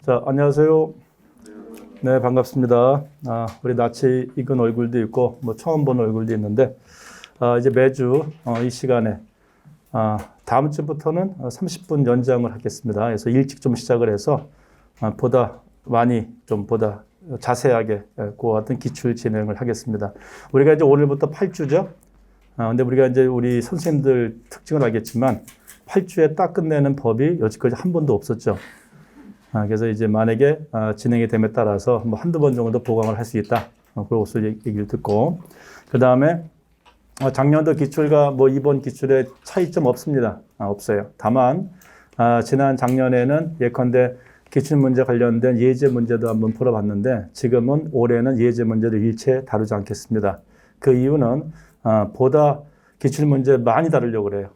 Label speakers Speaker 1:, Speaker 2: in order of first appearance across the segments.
Speaker 1: 자, 안녕하세요. 네, 반갑습니다. 우리 낯이 익은 얼굴도 있고, 뭐 처음 본 얼굴도 있는데, 이제 매주 이 시간에, 다음 주부터는 30분 연장을 하겠습니다. 그래서 일찍 좀 시작을 해서, 보다 자세하게 그와 같은 기출 진행을 하겠습니다. 우리가 이제 오늘부터 8주죠. 근데 우리가 이제 우리 선생님들 특징을 알겠지만, 8주에 딱 끝내는 법이 여지까지 한 번도 없었죠. 그래서 이제 만약에 진행이 됨에 따라서 뭐 한두 번 정도 보강을 할 수 있다. 그러고서 얘기를 듣고. 그 다음에 작년도 기출과 뭐 이번 기출에 차이점 없습니다. 없어요. 다만, 지난 작년에는 예컨대 기출 문제 관련된 예제 문제도 한번 풀어봤는데 지금은 올해는 예제 문제를 일체 다루지 않겠습니다. 그 이유는 보다 기출 문제 많이 다루려고 그래요.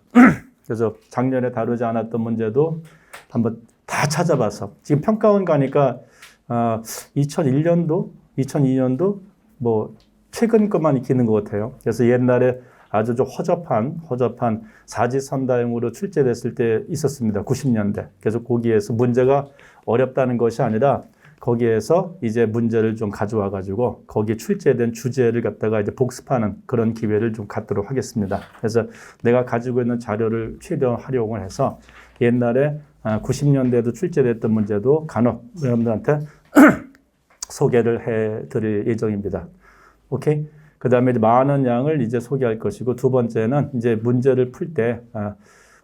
Speaker 1: 그래서 작년에 다루지 않았던 문제도 한번 다 찾아봐서 지금 평가원 가니까 2001년도, 2002년도 뭐 최근 것만 익히는 것 같아요. 그래서 옛날에 아주 좀 허접한 사지선다형으로 출제됐을 때 있었습니다. 90년대. 그래서 거기에서 문제가 어렵다는 것이 아니라 거기에서 이제 문제를 좀 가져와 가지고 거기에 출제된 주제를 갖다가 이제 복습하는 그런 기회를 좀 갖도록 하겠습니다. 그래서 내가 가지고 있는 자료를 최대한 활용을 해서 옛날에 90년대에도 출제됐던 문제도 간혹 여러분들한테 소개를 해 드릴 예정입니다. 오케이? 그 다음에 많은 양을 이제 소개할 것이고, 두 번째는 이제 문제를 풀 때,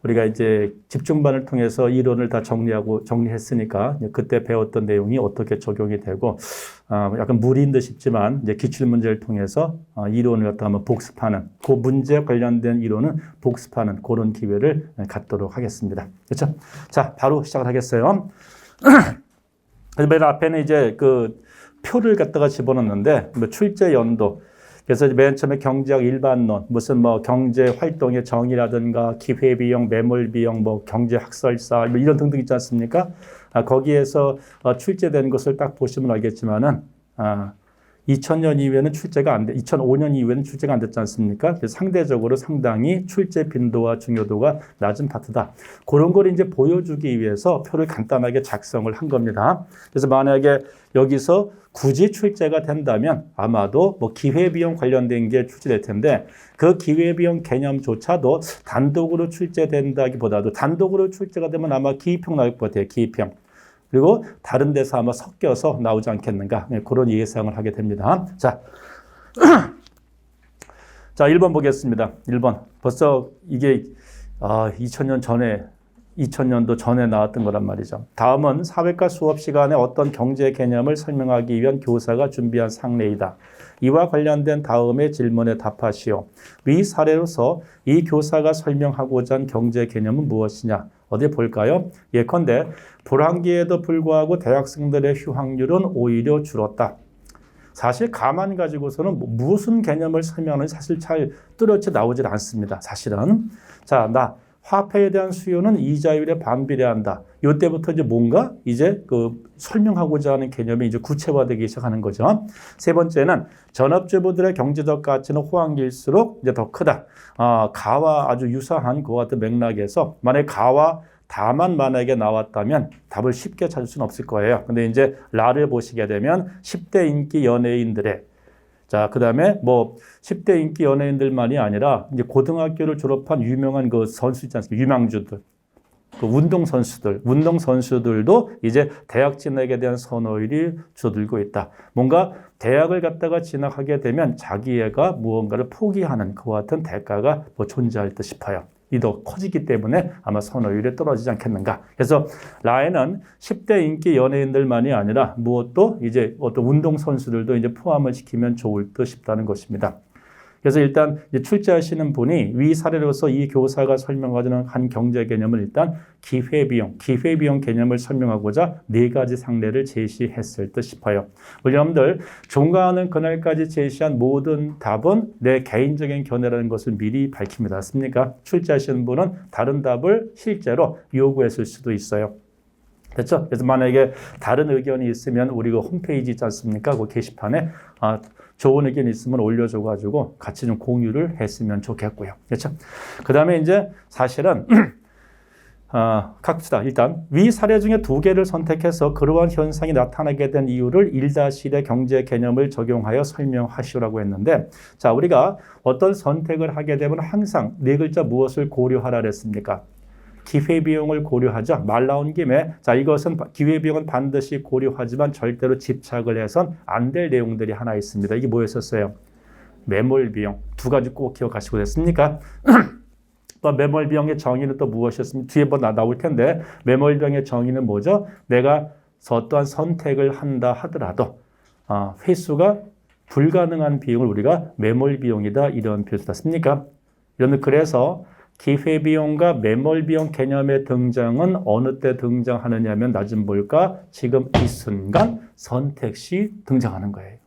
Speaker 1: 우리가 이제 집중반을 통해서 이론을 다 정리했으니까, 그때 배웠던 내용이 어떻게 적용이 되고, 약간 무리인 듯 싶지만, 이제 기출문제를 통해서 이론을 갖다 한번 복습하는, 그 문제 관련된 이론은 복습하는 그런 기회를 갖도록 하겠습니다. 그렇죠? 자, 바로 시작을 하겠어요. 맨 앞에는 이제 그 표를 갖다가 집어넣는데, 뭐 출제 연도, 그래서 맨 처음에 경제학 일반론, 무슨 뭐 경제 활동의 정의라든가 기회비용, 매몰비용, 뭐 경제학설사, 뭐 이런 등등 있지 않습니까? 거기에서 출제된 것을 딱 보시면 알겠지만은, 2000년 이후에는 출제가 안 돼, 2005년 이후에는 출제가 안 됐지 않습니까? 그래서 상대적으로 상당히 출제 빈도와 중요도가 낮은 파트다. 그런 걸 이제 보여주기 위해서 표를 간단하게 작성을 한 겁니다. 그래서 만약에 여기서 굳이 출제가 된다면 아마도 뭐 기회비용 관련된 게 출제될 텐데 그 기회비용 개념조차도 단독으로 출제된다기보다도 단독으로 출제가 되면 아마 기입형 나올 것 같아요. 기입형. 그리고 다른 데서 아마 섞여서 나오지 않겠는가. 그런 예상을 하게 됩니다. 자, 1번 보겠습니다. 1번. 벌써 이게 2000년도 전에 나왔던 거란 말이죠. 다음은 사회과 수업 시간에 어떤 경제 개념을 설명하기 위한 교사가 준비한 상례이다. 이와 관련된 다음의 질문에 답하시오. 위 사례로서 이 교사가 설명하고자 한 경제 개념은 무엇이냐? 어디 볼까요? 예컨대 불황기에도 불구하고 대학생들의 휴학률은 오히려 줄었다. 사실 가만 가지고서는 무슨 개념을 설명하는지 사실 잘 뚜렷이 나오질 않습니다. 사실은. 자, 화폐에 대한 수요는 이자율에 반비례한다. 이때부터 이제 뭔가 이제 설명하고자 하는 개념이 이제 구체화되기 시작하는 거죠. 세 번째는 전업주부들의 경제적 가치는 호황기일수록 이제 더 크다. 가와 아주 유사한 그와 같은 맥락에서 만약에 가와 다만 만약에 나왔다면 답을 쉽게 찾을 수는 없을 거예요. 근데 이제 라를 보시게 되면 10대 인기 연예인들의 자, 그 다음에 뭐 10대 인기 연예인들만이 아니라 이제 고등학교를 졸업한 유명한 그 선수 있지 않습니까? 유망주들. 그 운동선수들도 이제 대학 진학에 대한 선호율이 줄어들고 있다. 뭔가 대학을 갔다가 진학하게 되면 자기애가 무언가를 포기하는 그와 같은 대가가 뭐 존재할 듯 싶어요. 이 더 커지기 때문에 아마 선호율이 떨어지지 않겠는가. 그래서 라에는 10대 인기 연예인들만이 아니라 무엇도 이제 어떤 운동선수들도 이제 포함을 시키면 좋을 듯 싶다는 것입니다. 그래서 일단 출제하시는 분이 위 사례로서 이 교사가 설명하는 한 경제 개념을 일단 기회비용 개념을 설명하고자 네 가지 상례를 제시했을 듯 싶어요. 우리 여러분들 종강하는 그날까지 제시한 모든 답은 내 개인적인 견해라는 것을 미리 밝힙니다. 맞습니까? 출제하시는 분은 다른 답을 실제로 요구했을 수도 있어요. 됐죠? 그래서 만약에 다른 의견이 있으면 우리 그 홈페이지 있지 않습니까? 그 게시판에 좋은 의견이 있으면 올려줘가지고 같이 좀 공유를 했으면 좋겠고요. 그렇죠? 그 다음에 이제 사실은 갑시다. 일단 위 사례 중에 두 개를 선택해서 그러한 현상이 나타나게 된 이유를 1-1의 경제 개념을 적용하여 설명하시라고 했는데, 자, 우리가 어떤 선택을 하게 되면 항상 네 글자 무엇을 고려하라 그랬습니까? 기회비용을 고려하죠. 말 나온 김에 자, 이것은 기회비용은 반드시 고려하지만 절대로 집착을 해선 안 될 내용들이 하나 있습니다. 이게 뭐였었어요? 매몰비용. 두 가지 꼭 기억하시고 됐습니까? 또 매몰비용의 정의는 또 무엇이었습니까? 뒤에 뭐 나올 텐데 매몰비용의 정의는 뭐죠? 내가 어떠한 선택을 한다 하더라도 회수가 불가능한 비용을 우리가 매몰비용이다 이런 표현을 썼습니까? 그래서 기회비용과 매몰비용 개념의 등장은 어느 때 등장하느냐면 낮은 볼까? 지금 이 순간 선택 시 등장하는 거예요.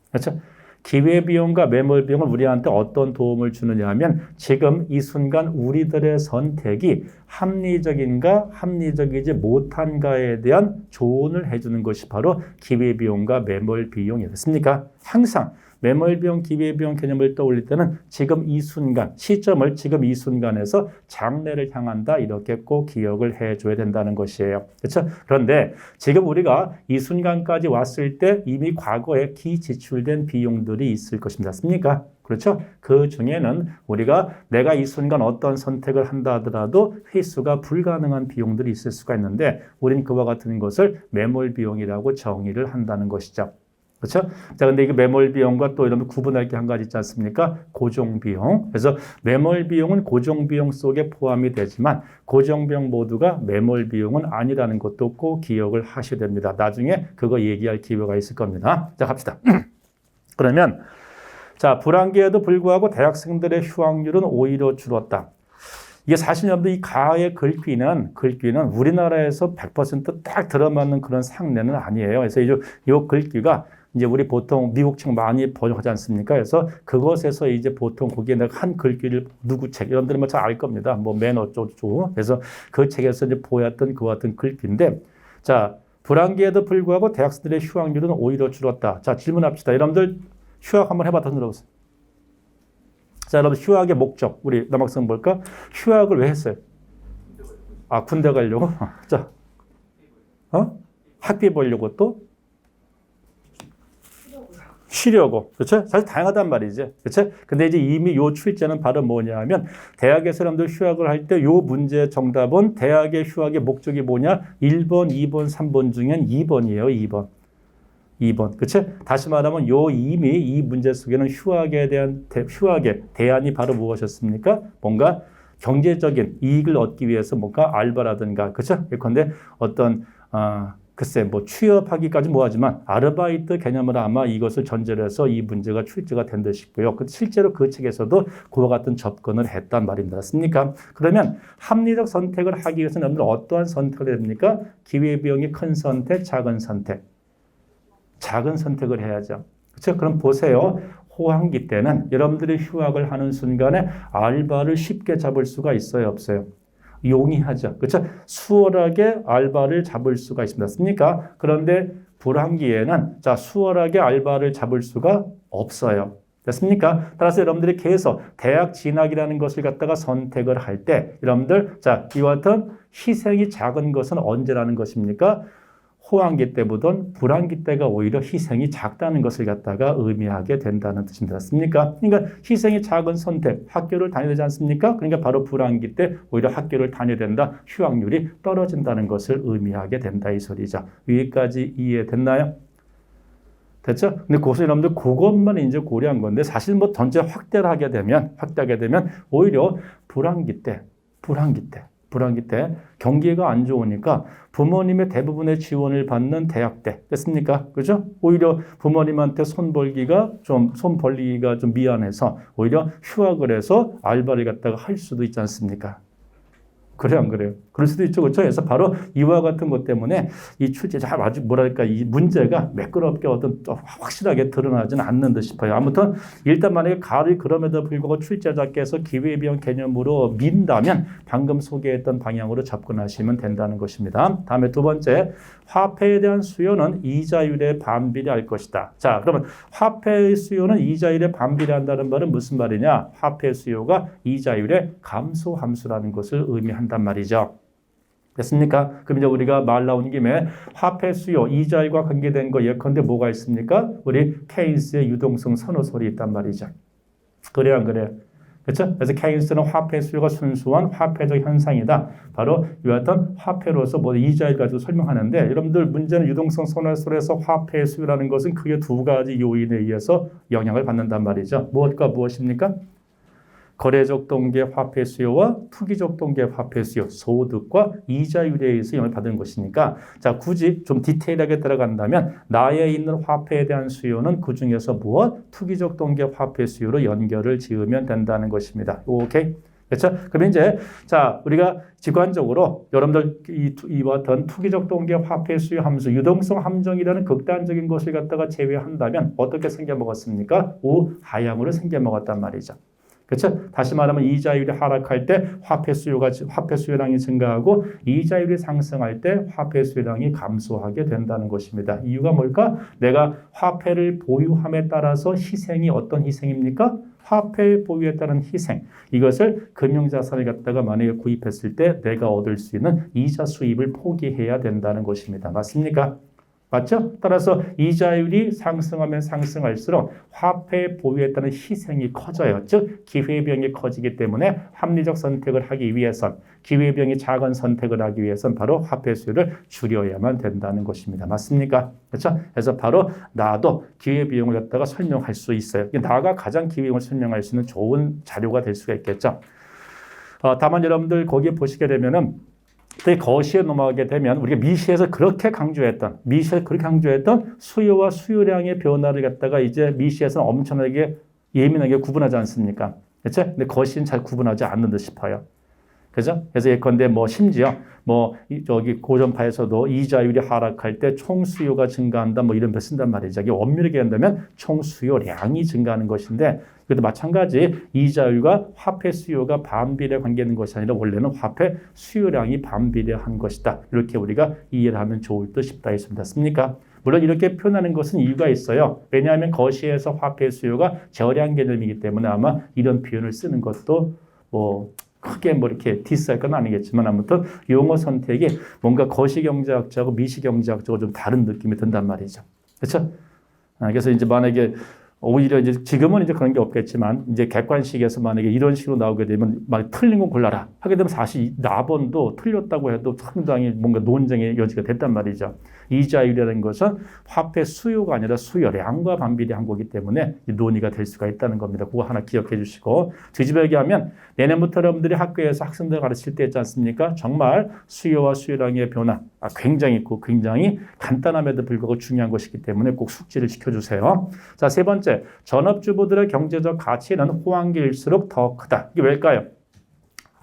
Speaker 1: 그렇죠? 기회비용과 매몰비용은 우리한테 어떤 도움을 주느냐 하면 지금 이 순간 우리들의 선택이 합리적인가 합리적이지 못한가에 대한 조언을 해주는 것이 바로 기회비용과 매몰비용이었습니까? 항상 매몰비용, 기회비용 개념을 떠올릴 때는 지금 이 순간, 시점을 지금 이 순간에서 장래를 향한다 이렇게 꼭 기억을 해줘야 된다는 것이에요. 그렇죠? 그런데 지금 우리가 이 순간까지 왔을 때 이미 과거에 기지출된 비용들이 있을 것입니다. 맞습니까? 그렇죠? 그 중에는 우리가 내가 이 순간 어떤 선택을 한다 하더라도 회수가 불가능한 비용들이 있을 수가 있는데 우린 그와 같은 것을 매몰비용이라고 정의를 한다는 것이죠. 그렇죠? 자, 근데 이게 매몰 비용과 또 이런 구분할 게 한 가지 있지 않습니까? 고정 비용. 그래서 매몰 비용은 고정 비용 속에 포함이 되지만 고정 비용 모두가 매몰 비용은 아니라는 것도 꼭 기억을 하셔야 됩니다. 나중에 그거 얘기할 기회가 있을 겁니다. 자, 갑시다. 그러면 자, 불황기에도 불구하고 대학생들의 휴학률은 오히려 줄었다. 이게 사실 여러분들 이 가의 글귀는 우리나라에서 100% 들어맞는 그런 상례는 아니에요. 그래서 이 글귀가 이제 우리 보통 미국 책 많이 번역하지 않습니까? 그래서 그것에서 이제 보통 거기에 한 글귀를 누구 책, 여러분들은 잘 알 겁니다. 뭐 맨 어쩌고. 그래서 그 책에서 이제 보였던 그와 같은 글귀인데, 자, 불황기에도 불구하고 대학생들의 휴학률은 오히려 줄었다. 자, 질문합시다. 여러분들 휴학 한번 해봐. 더 들어보세요. 자, 여러분 휴학의 목적, 우리 남학생 볼까? 휴학을 왜 했어요? 군대 가려고? 자, 학비 벌려고 또? 쉬려고. 그렇죠? 사실 다양하단 말이죠. 그렇죠? 근데 이제 이미 요 출제는 바로 뭐냐 하면 대학의 사람들 휴학을 할 때 요 문제의 정답은 대학의 휴학의 목적이 뭐냐? 1번, 2번, 3번 중엔 2번이에요. 2번. 그렇죠? 다시 말하면 이미 이 문제 속에는 휴학의 대안이 바로 무엇이었습니까? 뭔가 경제적인 이익을 얻기 위해서 뭔가 알바라든가, 그렇죠? 예컨대 어떤 글쎄 뭐 취업하기까지 뭐하지만 아르바이트 개념으로 아마 이것을 전제로 해서 이 문제가 출제가 된 듯 싶고요. 실제로 그 책에서도 그와 같은 접근을 했단 말입니다. 맞습니까? 그러면 합리적 선택을 하기 위해서는 여러분들 어떠한 선택을 해야 됩니까? 기회비용이 큰 선택, 작은 선택. 작은 선택을 해야죠. 그렇죠? 그럼 보세요. 호황기 때는 여러분들이 휴학을 하는 순간에 알바를 쉽게 잡을 수가 있어요, 없어요? 용이하죠. 그렇죠? 수월하게 알바를 잡을 수가 있습니다. 맞습니까? 그런데 불황기에는 수월하게 알바를 잡을 수가 없어요. 됐습니까? 따라서 여러분들이 계속 대학 진학이라는 것을 갖다가 선택을 할 때 여러분들 이와 같은 희생이 작은 것은 언제라는 것입니까? 호황기 때보다는 불황기 때가 오히려 희생이 작다는 것을 갖다가 의미하게 된다는 뜻입니다. 맞습니까? 그러니까 희생이 작은 선택, 학교를 다녀야 되지 않습니까? 그러니까 바로 불황기 때 오히려 학교를 다녀야 된다. 휴학률이 떨어진다는 것을 의미하게 된다. 이 소리죠. 여기까지 이해됐나요? 됐죠? 근데 고수 여러분들 그것만 이제 고려한 건데 사실 뭐 전체 확대를 하게 되면 오히려 불황기 때 경기가 안 좋으니까 부모님의 대부분의 지원을 받는 대학 때 됐습니까? 그죠? 오히려 부모님한테 손 벌기가 좀 미안해서 오히려 휴학을 해서 알바를 갖다가 할 수도 있지 않습니까? 그래요, 안 그래요? 그럴 수도 있죠, 그렇죠? 그래서 바로 이와 같은 것 때문에 이 출제자 아주 이 문제가 매끄럽게 확실하게 드러나지는 않는 듯 싶어요. 아무튼 일단 만약에 가를 그럼에도 불구하고 출제자께서 기회비용 개념으로 민다면 방금 소개했던 방향으로 접근하시면 된다는 것입니다. 다음에 두 번째, 화폐에 대한 수요는 이자율에 반비례할 것이다. 자, 그러면 화폐의 수요는 이자율에 반비례한다는 말은 무슨 말이냐? 화폐 수요가 이자율의 감소 함수라는 것을 의미한단 말이죠. 됐습니까? 그럼 이제 우리가 말 나온 김에 화폐 수요, 이자율과 관계된 거 예컨대 뭐가 있습니까? 우리 케인스의 유동성 선호설이 있단 말이죠. 그래요, 안 그래요? 그렇죠? 그래서 케인스는 화폐 수요가 순수한 화폐적 현상이다. 바로 이와 같은 화폐로서 뭐 이자율 가지고 설명하는데 여러분들 문제는 유동성 선호설에서 화폐 수요라는 것은 크게 두 가지 요인에 의해서 영향을 받는단 말이죠. 무엇과 무엇입니까? 거래적 동계 화폐 수요와 투기적 동계 화폐 수요, 소득과 이자율에 의해서 영향을 받는 것이니까 자 굳이 좀 디테일하게 들어간다면 나에 있는 화폐에 대한 수요는 그 중에서 무엇? 투기적 동계 화폐 수요로 연결을 지으면 된다는 것입니다. 오케이? 그렇죠? 그럼 이제 자 우리가 직관적으로 여러분들 이와 같은 투기적 동계 화폐 수요 함수 유동성 함정이라는 극단적인 것을 갖다가 제외한다면 어떻게 생겨먹었습니까? 우하향으로 생겨먹었단 말이죠. 그렇죠? 다시 말하면 이자율이 하락할 때 화폐 수요량이 증가하고 이자율이 상승할 때 화폐 수요량이 감소하게 된다는 것입니다. 이유가 뭘까? 내가 화폐를 보유함에 따라서 희생이 어떤 희생입니까? 화폐 보유에 따른 희생. 이것을 금융자산을 갖다가 만약에 구입했을 때 내가 얻을 수 있는 이자 수입을 포기해야 된다는 것입니다. 맞습니까? 맞죠? 따라서 이자율이 상승하면 상승할수록 화폐 보유에 따른 희생이 커져요. 즉 기회비용이 커지기 때문에 합리적 선택을 하기 위해선 기회비용이 작은 선택을 하기 위해선 바로 화폐 수요를 줄여야만 된다는 것입니다. 맞습니까? 그렇죠? 그래서 바로 나도 기회비용을 갖다가 설명할 수 있어요. 나가 가장 기회비용을 설명할 수 있는 좋은 자료가 될 수가 있겠죠. 다만 여러분들 거기에 보시게 되면은 거시에 넘어가게 되면 우리가 미시에서 그렇게 강조했던 수요와 수요량의 변화를 갖다가 이제 미시에서는 엄청나게 예민하게 구분하지 않습니까? 그렇죠? 근데 거시는 잘 구분하지 않는 듯 싶어요. 그죠? 그래서 예컨대 뭐 심지어 뭐 저기 고전파에서도 이자율이 하락할 때 총수요가 증가한다 뭐 이런 표 쓴단 말이죠. 이게 엄밀하게 한다면 총수요량이 증가하는 것인데 그래도 마찬가지 이자율과 화폐 수요가 반비례 관계 있는 것이 아니라 원래는 화폐 수요량이 반비례한 것이다. 이렇게 우리가 이해를 하면 좋을 듯 싶다 했습니다. 맞습니까? 물론 이렇게 표현하는 것은 이유가 있어요. 왜냐하면 거시에서 화폐 수요가 저량 개념이기 때문에 아마 이런 표현을 쓰는 것도 뭐 크게 뭐 이렇게 디스할 건 아니겠지만 아무튼 용어 선택이 뭔가 거시경제학자하고 미시경제학자하고 좀 다른 느낌이 든단 말이죠. 그렇죠? 그래서 이제 만약에 오히려 이제 지금은 이제 그런 게 없겠지만 이제 객관식에서 만약에 이런 식으로 나오게 되면 막 틀린 거 골라라 하게 되면 사실 나번도 틀렸다고 해도 상당히 뭔가 논쟁의 여지가 됐단 말이죠. 이자율이라는 것은 화폐 수요가 아니라 수요량과 반비례한 거기 때문에 논의가 될 수가 있다는 겁니다. 그거 하나 기억해 주시고 뒤집어 얘기하면 내년부터 여러분들이 학교에서 학생들 가르칠 때 있지 않습니까? 정말 수요와 수요량의 변화 굉장히 간단함에도 불구하고 중요한 것이기 때문에 꼭 숙지를 시켜주세요. 자, 세 번째, 전업주부들의 경제적 가치는 호황기일수록 더 크다. 이게 왜일까요?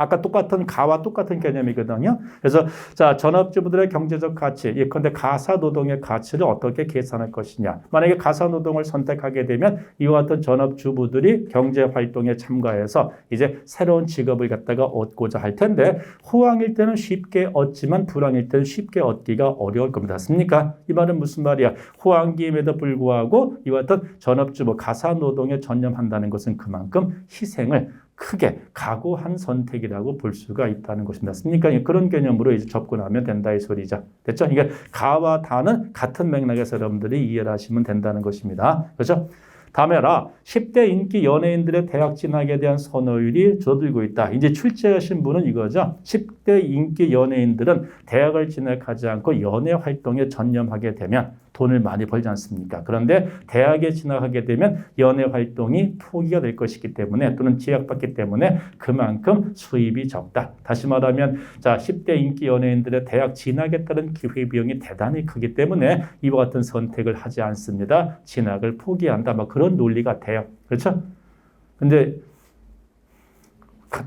Speaker 1: 아까 가와 똑같은 개념이거든요. 그래서 자 전업주부들의 경제적 가치, 예컨대 가사노동의 가치를 어떻게 계산할 것이냐. 만약에 가사노동을 선택하게 되면 이와 같은 전업주부들이 경제활동에 참가해서 이제 새로운 직업을 갖다가 얻고자 할 텐데 호황일 때는 쉽게 얻지만 불황일 때는 쉽게 얻기가 어려울 겁니다. 맞습니까? 이 말은 무슨 말이야? 호황기임에도 불구하고 이와 같은 전업주부 가사노동에 전념한다는 것은 그만큼 희생을 크게 각오한 선택이라고 볼 수가 있다는 것입니다. 맞습니까? 그런 개념으로 이제 접근하면 된다 이 소리죠. 됐죠? 이게 가와 다는 같은 맥락에서 여러분들이 이해를 하시면 된다는 것입니다. 그렇죠? 다음에라 10대 인기 연예인들의 대학 진학에 대한 선호율이 줄어들고 있다. 이제 출제하신 분은 이거죠. 10대 인기 연예인들은 대학을 진학하지 않고 연예 활동에 전념하게 되면 돈을 많이 벌지 않습니까? 그런데 대학에 진학하게 되면 연예 활동이 포기가 될 것이기 때문에 또는 제약받기 때문에 그만큼 수입이 적다. 다시 말하면 자 10대 인기 연예인들의 대학 진학에 따른 기회비용이 대단히 크기 때문에 이와 같은 선택을 하지 않습니다. 진학을 포기한다. 막 그런 논리 같아요. 그렇죠? 근데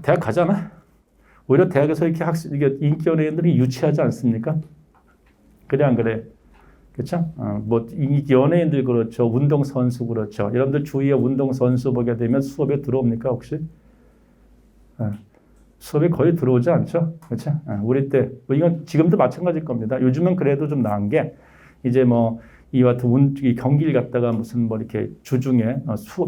Speaker 1: 대학 가잖아. 오히려 대학에서 이게 인기 연예인들이 유치하지 않습니까? 그래 안 그래? 그렇죠? 뭐 연예인들 그렇죠. 운동선수 그렇죠. 여러분들 주위에 운동선수 보게 되면 수업에 들어옵니까 혹시? 수업에 거의 들어오지 않죠. 그렇죠? 우리 때 뭐 이건 지금도 마찬가지일 겁니다. 요즘은 그래도 좀 나은 게 이제 뭐 이와 같은 경기를 갖다가 무슨 뭐 이렇게 주중에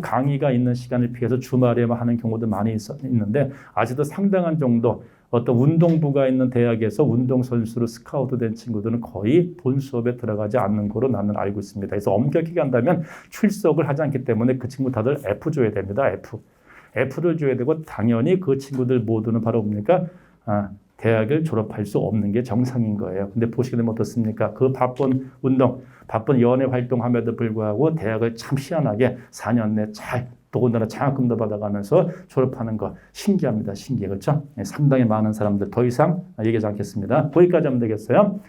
Speaker 1: 강의가 있는 시간을 피해서 주말에만 하는 경우도 많이 있는데 아직도 상당한 정도 어떤 운동부가 있는 대학에서 운동선수로 스카우트 된 친구들은 거의 본 수업에 들어가지 않는 거로 나는 알고 있습니다. 그래서 엄격히 간다면 출석을 하지 않기 때문에 그 친구 다들 F 줘야 됩니다. F를 줘야 되고 당연히 그 친구들 모두는 바로 뭡니까? 대학을 졸업할 수 없는 게 정상인 거예요. 근데 보시게 되면 어떻습니까? 그 바쁜 운동, 바쁜 연애 활동함에도 불구하고 대학을 참 희한하게 4년 내 잘 더군다나 장학금도 받아가면서 졸업하는 거 신기합니다. 신기해. 그렇죠? 상당히 많은 사람들 더 이상 얘기하지 않겠습니다. 거기까지 하면 되겠어요.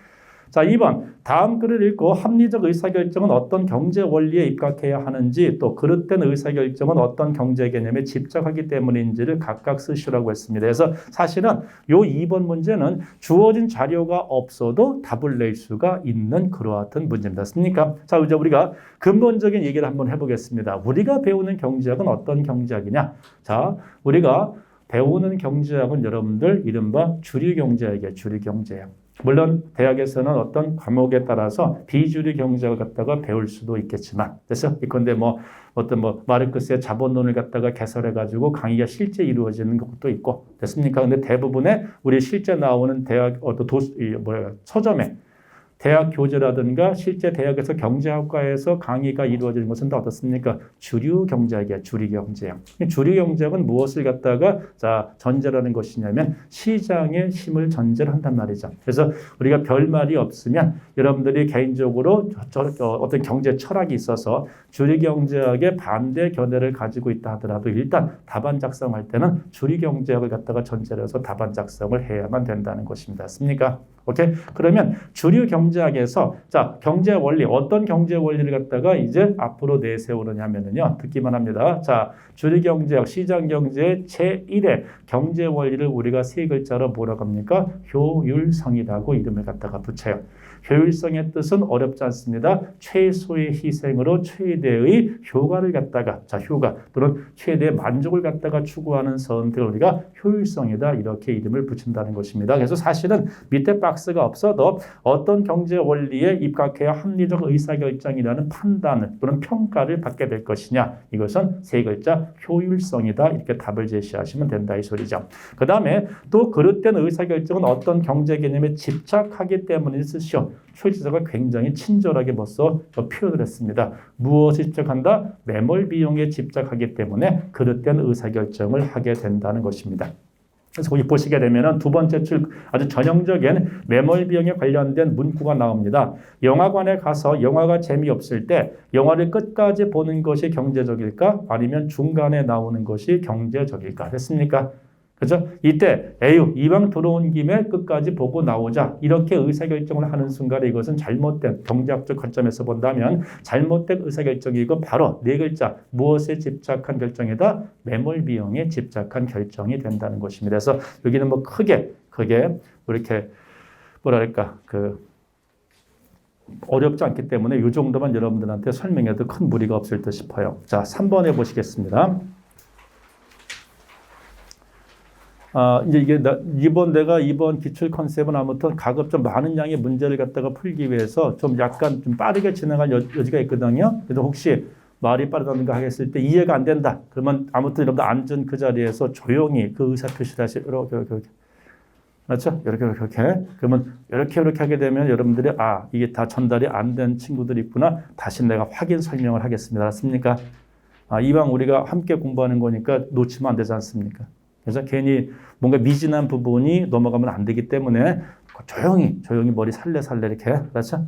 Speaker 1: 자, 2번. 다음 글을 읽고 합리적 의사결정은 어떤 경제 원리에 입각해야 하는지 또 그릇된 의사결정은 어떤 경제 개념에 집착하기 때문인지를 각각 쓰시라고 했습니다. 그래서 사실은 요 2번 문제는 주어진 자료가 없어도 답을 낼 수가 있는 그와 같은 문제입니다. 맞습니까? 자, 이제 우리가 근본적인 얘기를 한번 해보겠습니다. 우리가 배우는 경제학은 어떤 경제학이냐? 자, 우리가 배우는 경제학은 여러분들 이른바 주류 경제학이에요. 주류 경제학. 물론 대학에서는 어떤 과목에 따라서 비주류 경제학을 갖다가 배울 수도 있겠지만, 그래서 이건데 어떤 마르크스의 자본론을 갖다가 개설해 가지고 강의가 실제 이루어지는 것도 있고, 됐습니까? 근데 대부분의 우리 실제 나오는 대학 어떤 서점에 대학 교재라든가 실제 대학에서 경제학과에서 강의가 이루어지는 것은 다 어떻습니까? 주류 경제학이야, 주류 경제학. 주류 경제학은 무엇을 갖다가 전제라는 것이냐면 시장의 힘을 전제를 한단 말이죠. 그래서 우리가 별말이 없으면 여러분들이 개인적으로 어떤 경제 철학이 있어서 주류 경제학의 반대 견해를 가지고 있다 하더라도 일단 답안 작성할 때는 주류 경제학을 갖다가 전제로 해서 답안 작성을 해야만 된다는 것입니다. 맞습니까? 오케이? 그러면 주류 경제학에서 경제 원리, 어떤 경제 원리를 갖다가 이제 앞으로 내세우느냐면요. 듣기만 합니다. 주류 경제학, 시장 경제의 제1의 경제 원리를 우리가 세 글자로 뭐라고 합니까? 효율성이라고 이름을 갖다가 붙여요. 효율성의 뜻은 어렵지 않습니다. 최소의 희생으로 최대의 효과를 갖다가 효과 또는 최대의 만족을 갖다가 추구하는 선택을 우리가 효율성이다 이렇게 이름을 붙인다는 것입니다. 그래서 사실은 밑에 박스가 없어도 어떤 경제 원리에 입각해야 합리적 의사결정이라는 판단을 또는 평가를 받게 될 것이냐 이것은 세 글자 효율성이다 이렇게 답을 제시하시면 된다 이 소리죠. 그 다음에 또 그릇된 의사결정은 어떤 경제 개념에 집착하기 때문에 쓰시오. 최지서가 굉장히 친절하게 벌써 표현을 했습니다. 무엇에 집착한다? 매몰 비용에 집착하기 때문에 그릇된 의사결정을 하게 된다는 것입니다. 그래서 거기 보시게 되면 두 번째 아주 전형적인 매몰 비용에 관련된 문구가 나옵니다. 영화관에 가서 영화가 재미없을 때 영화를 끝까지 보는 것이 경제적일까? 아니면 중간에 나오는 것이 경제적일까? 됐습니까? 그렇죠? 이때 이왕 들어온 김에 끝까지 보고 나오자 이렇게 의사결정을 하는 순간에 이것은 잘못된 경제학적 관점에서 본다면 잘못된 의사결정이고 바로 네 글자 무엇에 집착한 결정이다? 매몰 비용에 집착한 결정이 된다는 것입니다. 그래서 여기는 크게 이렇게 뭐랄까 어렵지 않기 때문에 이 정도만 여러분들한테 설명해도 큰 무리가 없을 듯 싶어요. 자, 3번에 보시겠습니다. 이제 이게 내가 이번 기출 컨셉은 아무튼 가급적 많은 양의 문제를 갖다가 풀기 위해서 좀 약간 좀 빠르게 진행할 여지가 있거든요. 그래서 혹시 말이 빠르다든가 하겠을 때 이해가 안 된다. 그러면 아무튼 여러분들 앉은 그 자리에서 조용히 그 의사 표시를 하시 이렇게. 맞죠? 이렇게. 그러면 이렇게 하게 되면 여러분들이 이게 다 전달이 안 된 친구들이 있구나. 다시 내가 확인 설명을 하겠습니다. 알았습니까? 이왕 우리가 함께 공부하는 거니까 놓치면 안 되지 않습니까? 그래서 괜히 뭔가 미진한 부분이 넘어가면 안 되기 때문에 조용히 머리 살레 이렇게. 그렇죠?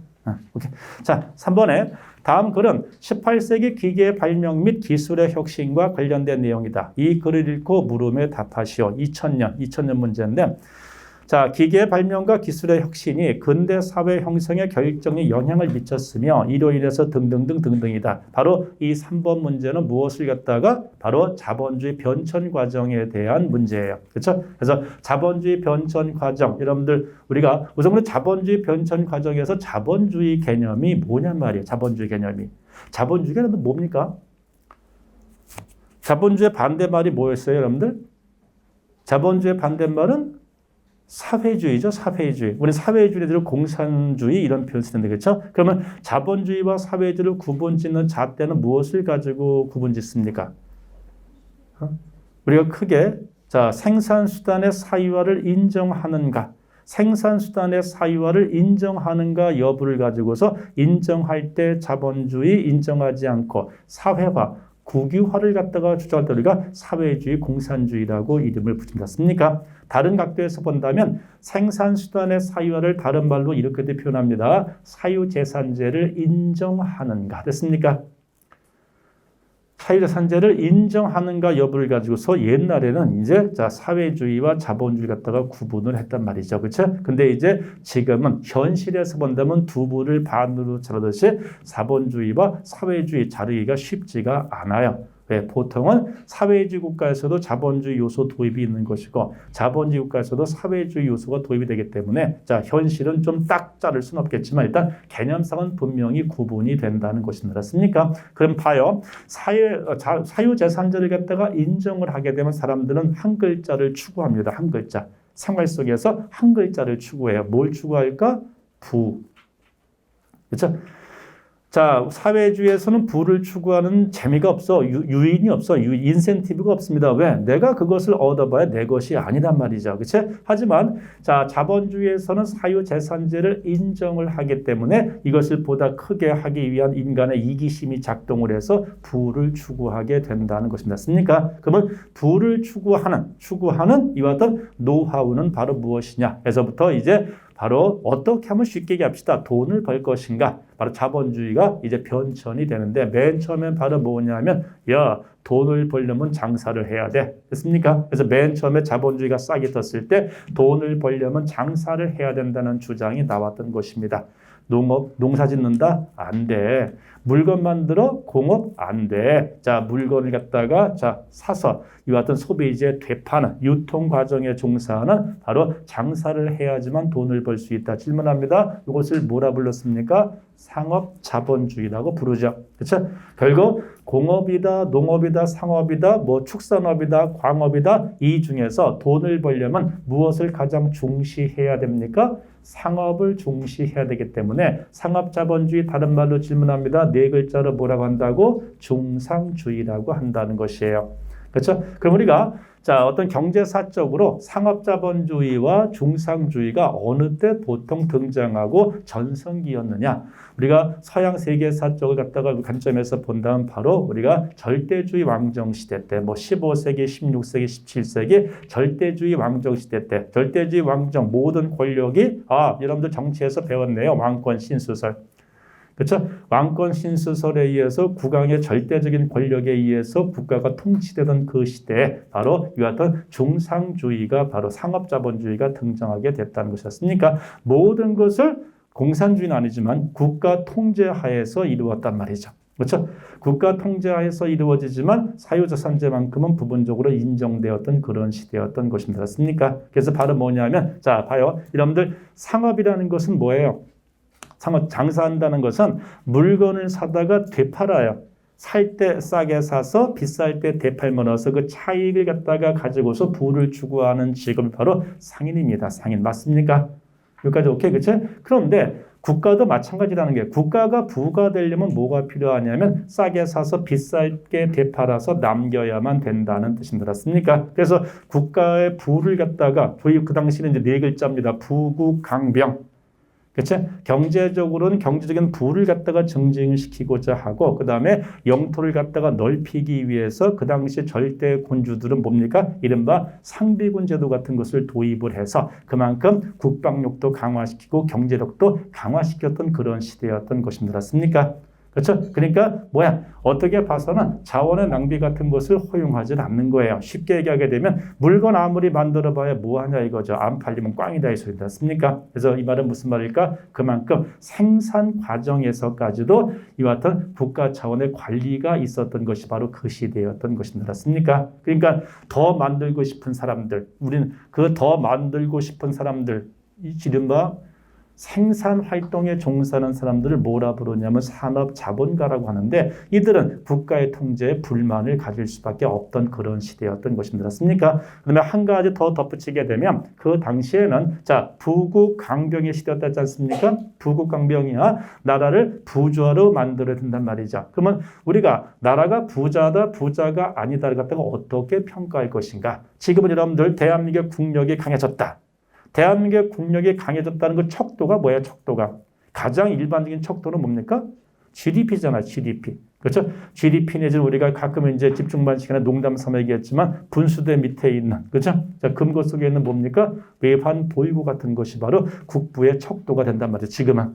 Speaker 1: 오케이. 자, 3번에 다음 글은 18세기 기계의 발명 및 기술의 혁신과 관련된 내용이다. 이 글을 읽고 물음에 답하시오. 2000년 문제인데 자, 기계의 발명과 기술의 혁신이 근대 사회 형성에 결정적인 영향을 미쳤으며 이로 인해서 등등이다. 바로 이 3번 문제는 무엇을 갖다가 바로 자본주의 변천 과정에 대한 문제예요. 그렇죠? 그래서 자본주의 변천 과정 여러분들 우리가 우선 자본주의 변천 과정에서 자본주의 개념이 뭐냔 말이에요. 자본주의 개념이 뭡니까? 자본주의 반대말이 뭐였어요, 여러분들? 자본주의 반대말은 사회주의죠, 사회주의. 우리 사회주의를 공산주의 이런 표현 쓰는데 그렇죠? 그러면 자본주의와 사회주의를 구분짓는 잣대는 무엇을 가지고 구분짓습니까? 우리가 크게 자, 생산수단의 사유화를 인정하는가? 생산수단의 사유화를 인정하는가 여부를 가지고서 인정할 때 자본주의, 인정하지 않고 사회화, 국유화를 갖다가 주장할 때 우리가 사회주의, 공산주의라고 이름을 붙인 것 같습니까? 다른 각도에서 본다면 생산수단의 사유화를 다른 말로 이렇게 표현합니다. 사유재산제를 인정하는가 됐습니까? 사유재산제를 인정하는가 여부를 가지고서 옛날에는 이제 자 사회주의와 자본주의 갖다가 구분을 했단 말이죠. 그렇죠? 근데 이제 지금은 현실에서 본다면 두 부를 반으로 자르듯이 자본주의와 사회주의 자르기가 쉽지가 않아요. 왜? 보통은 사회주의 국가에서도 자본주의 요소 도입이 있는 것이고 자본주의 국가에서도 사회주의 요소가 도입이 되기 때문에 자 현실은 좀 딱 자를 수는 없겠지만 일단 개념상은 분명히 구분이 된다는 것입니다. 맞습니까? 그럼 봐요. 사유재산제를 갖다가 인정을 하게 되면 사람들은 한 글자를 추구합니다. 한 글자. 생활 속에서 한 글자를 추구해요. 뭘 추구할까? 부. 그렇죠? 자, 사회주의에서는 부를 추구하는 재미가 없어. 유인이 없어. 인센티브가 없습니다. 왜? 내가 그것을 얻어봐야 내 것이 아니란 말이죠. 그치? 하지만, 자, 자본주의에서는 사유재산제를 인정을 하기 때문에 이것을 보다 크게 하기 위한 인간의 이기심이 작동을 해서 부를 추구하게 된다는 것입니다. 맞습니까? 그러면 부를 추구하는 이와 같은 노하우는 바로 무엇이냐? 에서부터 이제 바로 어떻게 하면 쉽게 얘기합시다. 돈을 벌 것인가? 바로 자본주의가 이제 변천이 되는데 맨 처음엔 바로 뭐냐면 야 돈을 벌려면 장사를 해야 돼. 됐습니까? 그래서 맨 처음에 자본주의가 싹이 떴을 때 돈을 벌려면 장사를 해야 된다는 주장이 나왔던 것입니다. 농사 짓는다? 안 돼. 물건 만들어? 공업? 안 돼. 자, 물건을 갖다가 자 사서 이와 같은 소비재 되파는 유통 과정에 종사하는 바로 장사를 해야지만 돈을 벌 수 있다. 질문합니다. 이것을 뭐라 불렀습니까? 상업 자본주의라고 부르죠. 그렇죠? 결국 공업이다, 농업이다, 상업이다, 뭐 축산업이다, 광업이다 이 중에서 돈을 벌려면 무엇을 가장 중시해야 됩니까? 상업을 중시해야 되기 때문에 상업자본주의 다른 말로 질문합니다. 네 글자로 뭐라고 한다고? 중상주의라고 한다는 것이에요. 그렇죠? 그럼 우리가 자 어떤 경제사적으로 상업자본주의와 중상주의가 어느 때 보통 등장하고 전성기였느냐? 우리가 서양 세계사 쪽을 갖다가 관점에서 본다면 바로 우리가 절대주의 왕정시대 때, 뭐 15세기, 16세기, 17세기 절대주의 왕정시대 때, 절대주의 왕정 모든 권력이 여러분들 정치에서 배웠네요. 왕권 신수설. 그렇죠? 왕권 신수설에 의해서 국왕의 절대적인 권력에 의해서 국가가 통치되던 그 시대에 바로 이와 같은 중상주의가 바로 상업자본주의가 등장하게 됐다는 것이었습니까? 모든 것을 공산주의는 아니지만 국가 통제하에서 이루었단 말이죠. 그렇죠? 국가 통제하에서 이루어지지만 사유재산제만큼은 부분적으로 인정되었던 그런 시대였던 것입니다. 맞습니까? 그래서 바로 뭐냐면 자 봐요. 여러분들 상업이라는 것은 뭐예요? 상업 장사한다는 것은 물건을 사다가 되팔아요. 살 때 싸게 사서 비쌀 때 되팔면서 그 차익을 갖다가 가지고서 부를 추구하는 직업이 바로 상인입니다. 상인 맞습니까? 여기까지 오케이 그치? 그런데 국가도 마찬가지라는 게 국가가 부가 되려면 뭐가 필요하냐면 싸게 사서 비싸게 되팔아서 남겨야만 된다는 뜻입니다. 맞습니까? 그래서 국가의 부를 갖다가 그 당시는 이제 네 글자입니다. 부국강병. 그렇죠? 경제적으로는 경제적인 부를 갖다가 증진을 시키고자 하고 그 다음에 영토를 갖다가 넓히기 위해서 그 당시 절대 군주들은 뭡니까? 이른바 상비군 제도 같은 것을 도입을 해서 그만큼 국방력도 강화시키고 경제력도 강화시켰던 그런 시대였던 것입니다. 맞습니까? 그렇죠? 그러니까 어떻게 봐서는 자원의 낭비 같은 것을 허용하지 않는 거예요. 쉽게 얘기하게 되면 물건 아무리 만들어봐야 뭐하냐 이거죠. 안 팔리면 꽝이다 이 소리지 않습니까? 그래서 이 말은 무슨 말일까? 그만큼 생산 과정에서까지도 이와 같은 국가 차원의 관리가 있었던 것이 바로 그 시대였던 것입니다. 맞습니까? 그러니까 더 만들고 싶은 사람들, 우리는 그 더 만들고 싶은 사람들, 이른바 생산 활동에 종사하는 사람들을 뭐라 부르냐면 산업자본가라고 하는데 이들은 국가의 통제에 불만을 가질 수밖에 없던 그런 시대였던 것입니다. 그렇습니까? 그다음에 한 가지 더 덧붙이게 되면 그 당시에는 자 부국 강병의 시대였지 않습니까? 부국 강병이야 나라를 부자로 만들어야 된단 말이죠. 그러면 우리가 나라가 부자다 부자가 아니다를 갖다가 어떻게 평가할 것인가? 지금은 여러분들 대한민국 국력이 강해졌다. 대한민국의 국력이 강해졌다는 그 척도가 뭐예요? 척도가. 가장 일반적인 척도는 뭡니까? GDP잖아, GDP. 그렇죠? GDP 내지는 우리가 가끔 이제 집중반 시간에 농담 삼아 얘기했지만 분수대 밑에 있는, 그렇죠? 자, 금고 속에 있는 뭡니까? 외환 보유고 같은 것이 바로 국부의 척도가 된단 말이죠. 지금은.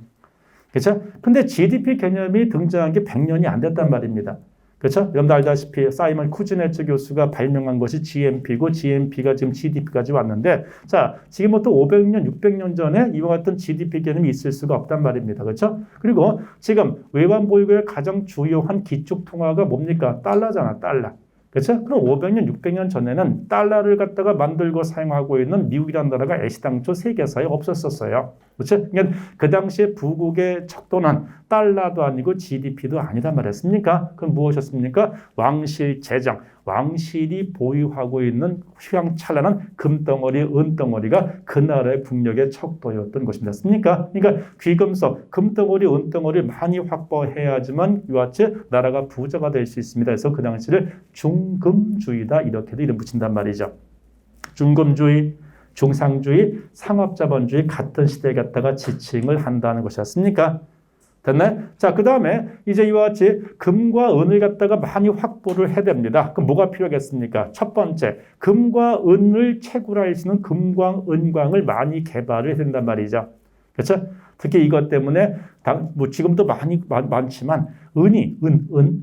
Speaker 1: 그렇죠? 근데 GDP 개념이 등장한 게 100년이 안 됐단 말입니다. 그렇죠? 여러분들 알다시피 사이먼 쿠즈네츠 교수가 발명한 것이 GNP고 GNP가 지금 GDP까지 왔는데 자, 지금부터 500년, 600년 전에 이와 같은 GDP 개념이 있을 수가 없단 말입니다. 그렇죠? 그리고 지금 외환 보유고의 가장 주요한 기축 통화가 뭡니까? 달러잖아, 달러. 그렇죠? 그럼 500년, 600년 전에는 달러를 갖다가 만들고 사용하고 있는 미국이라는 나라가 애시당초 세계사에 없었었어요. 그렇죠? 그러니까 그 당시에 부국의 척도는 달러도 아니고 GDP도 아니란 말이었습니까? 그럼 무엇이었습니까? 왕실 재정, 왕실이 보유하고 있는 휘황찬란한 금덩어리, 은덩어리가 그 나라의 국력의 척도였던 것이었습니까? 그러니까 귀금속, 금덩어리, 은덩어리를 많이 확보해야지만 이와 같이 나라가 부자가 될 수 있습니다. 그래서 그 당시를 중금주의다 이렇게도 이름 붙인단 말이죠. 중금주의, 중상주의, 상업자본주의 같은 시대에 갖다가 지칭을 한다는 것이었습니까? 됐나요? 자, 그 다음에 이제 이와 같이 금과 은을 갖다가 많이 확보를 해야 됩니다. 그럼 뭐가 필요하겠습니까? 첫 번째, 금과 은을 채굴할 수 있는 금광, 은광을 많이 개발을 해야 된단 말이죠. 그렇죠? 특히 이것 때문에 뭐 지금도 많지만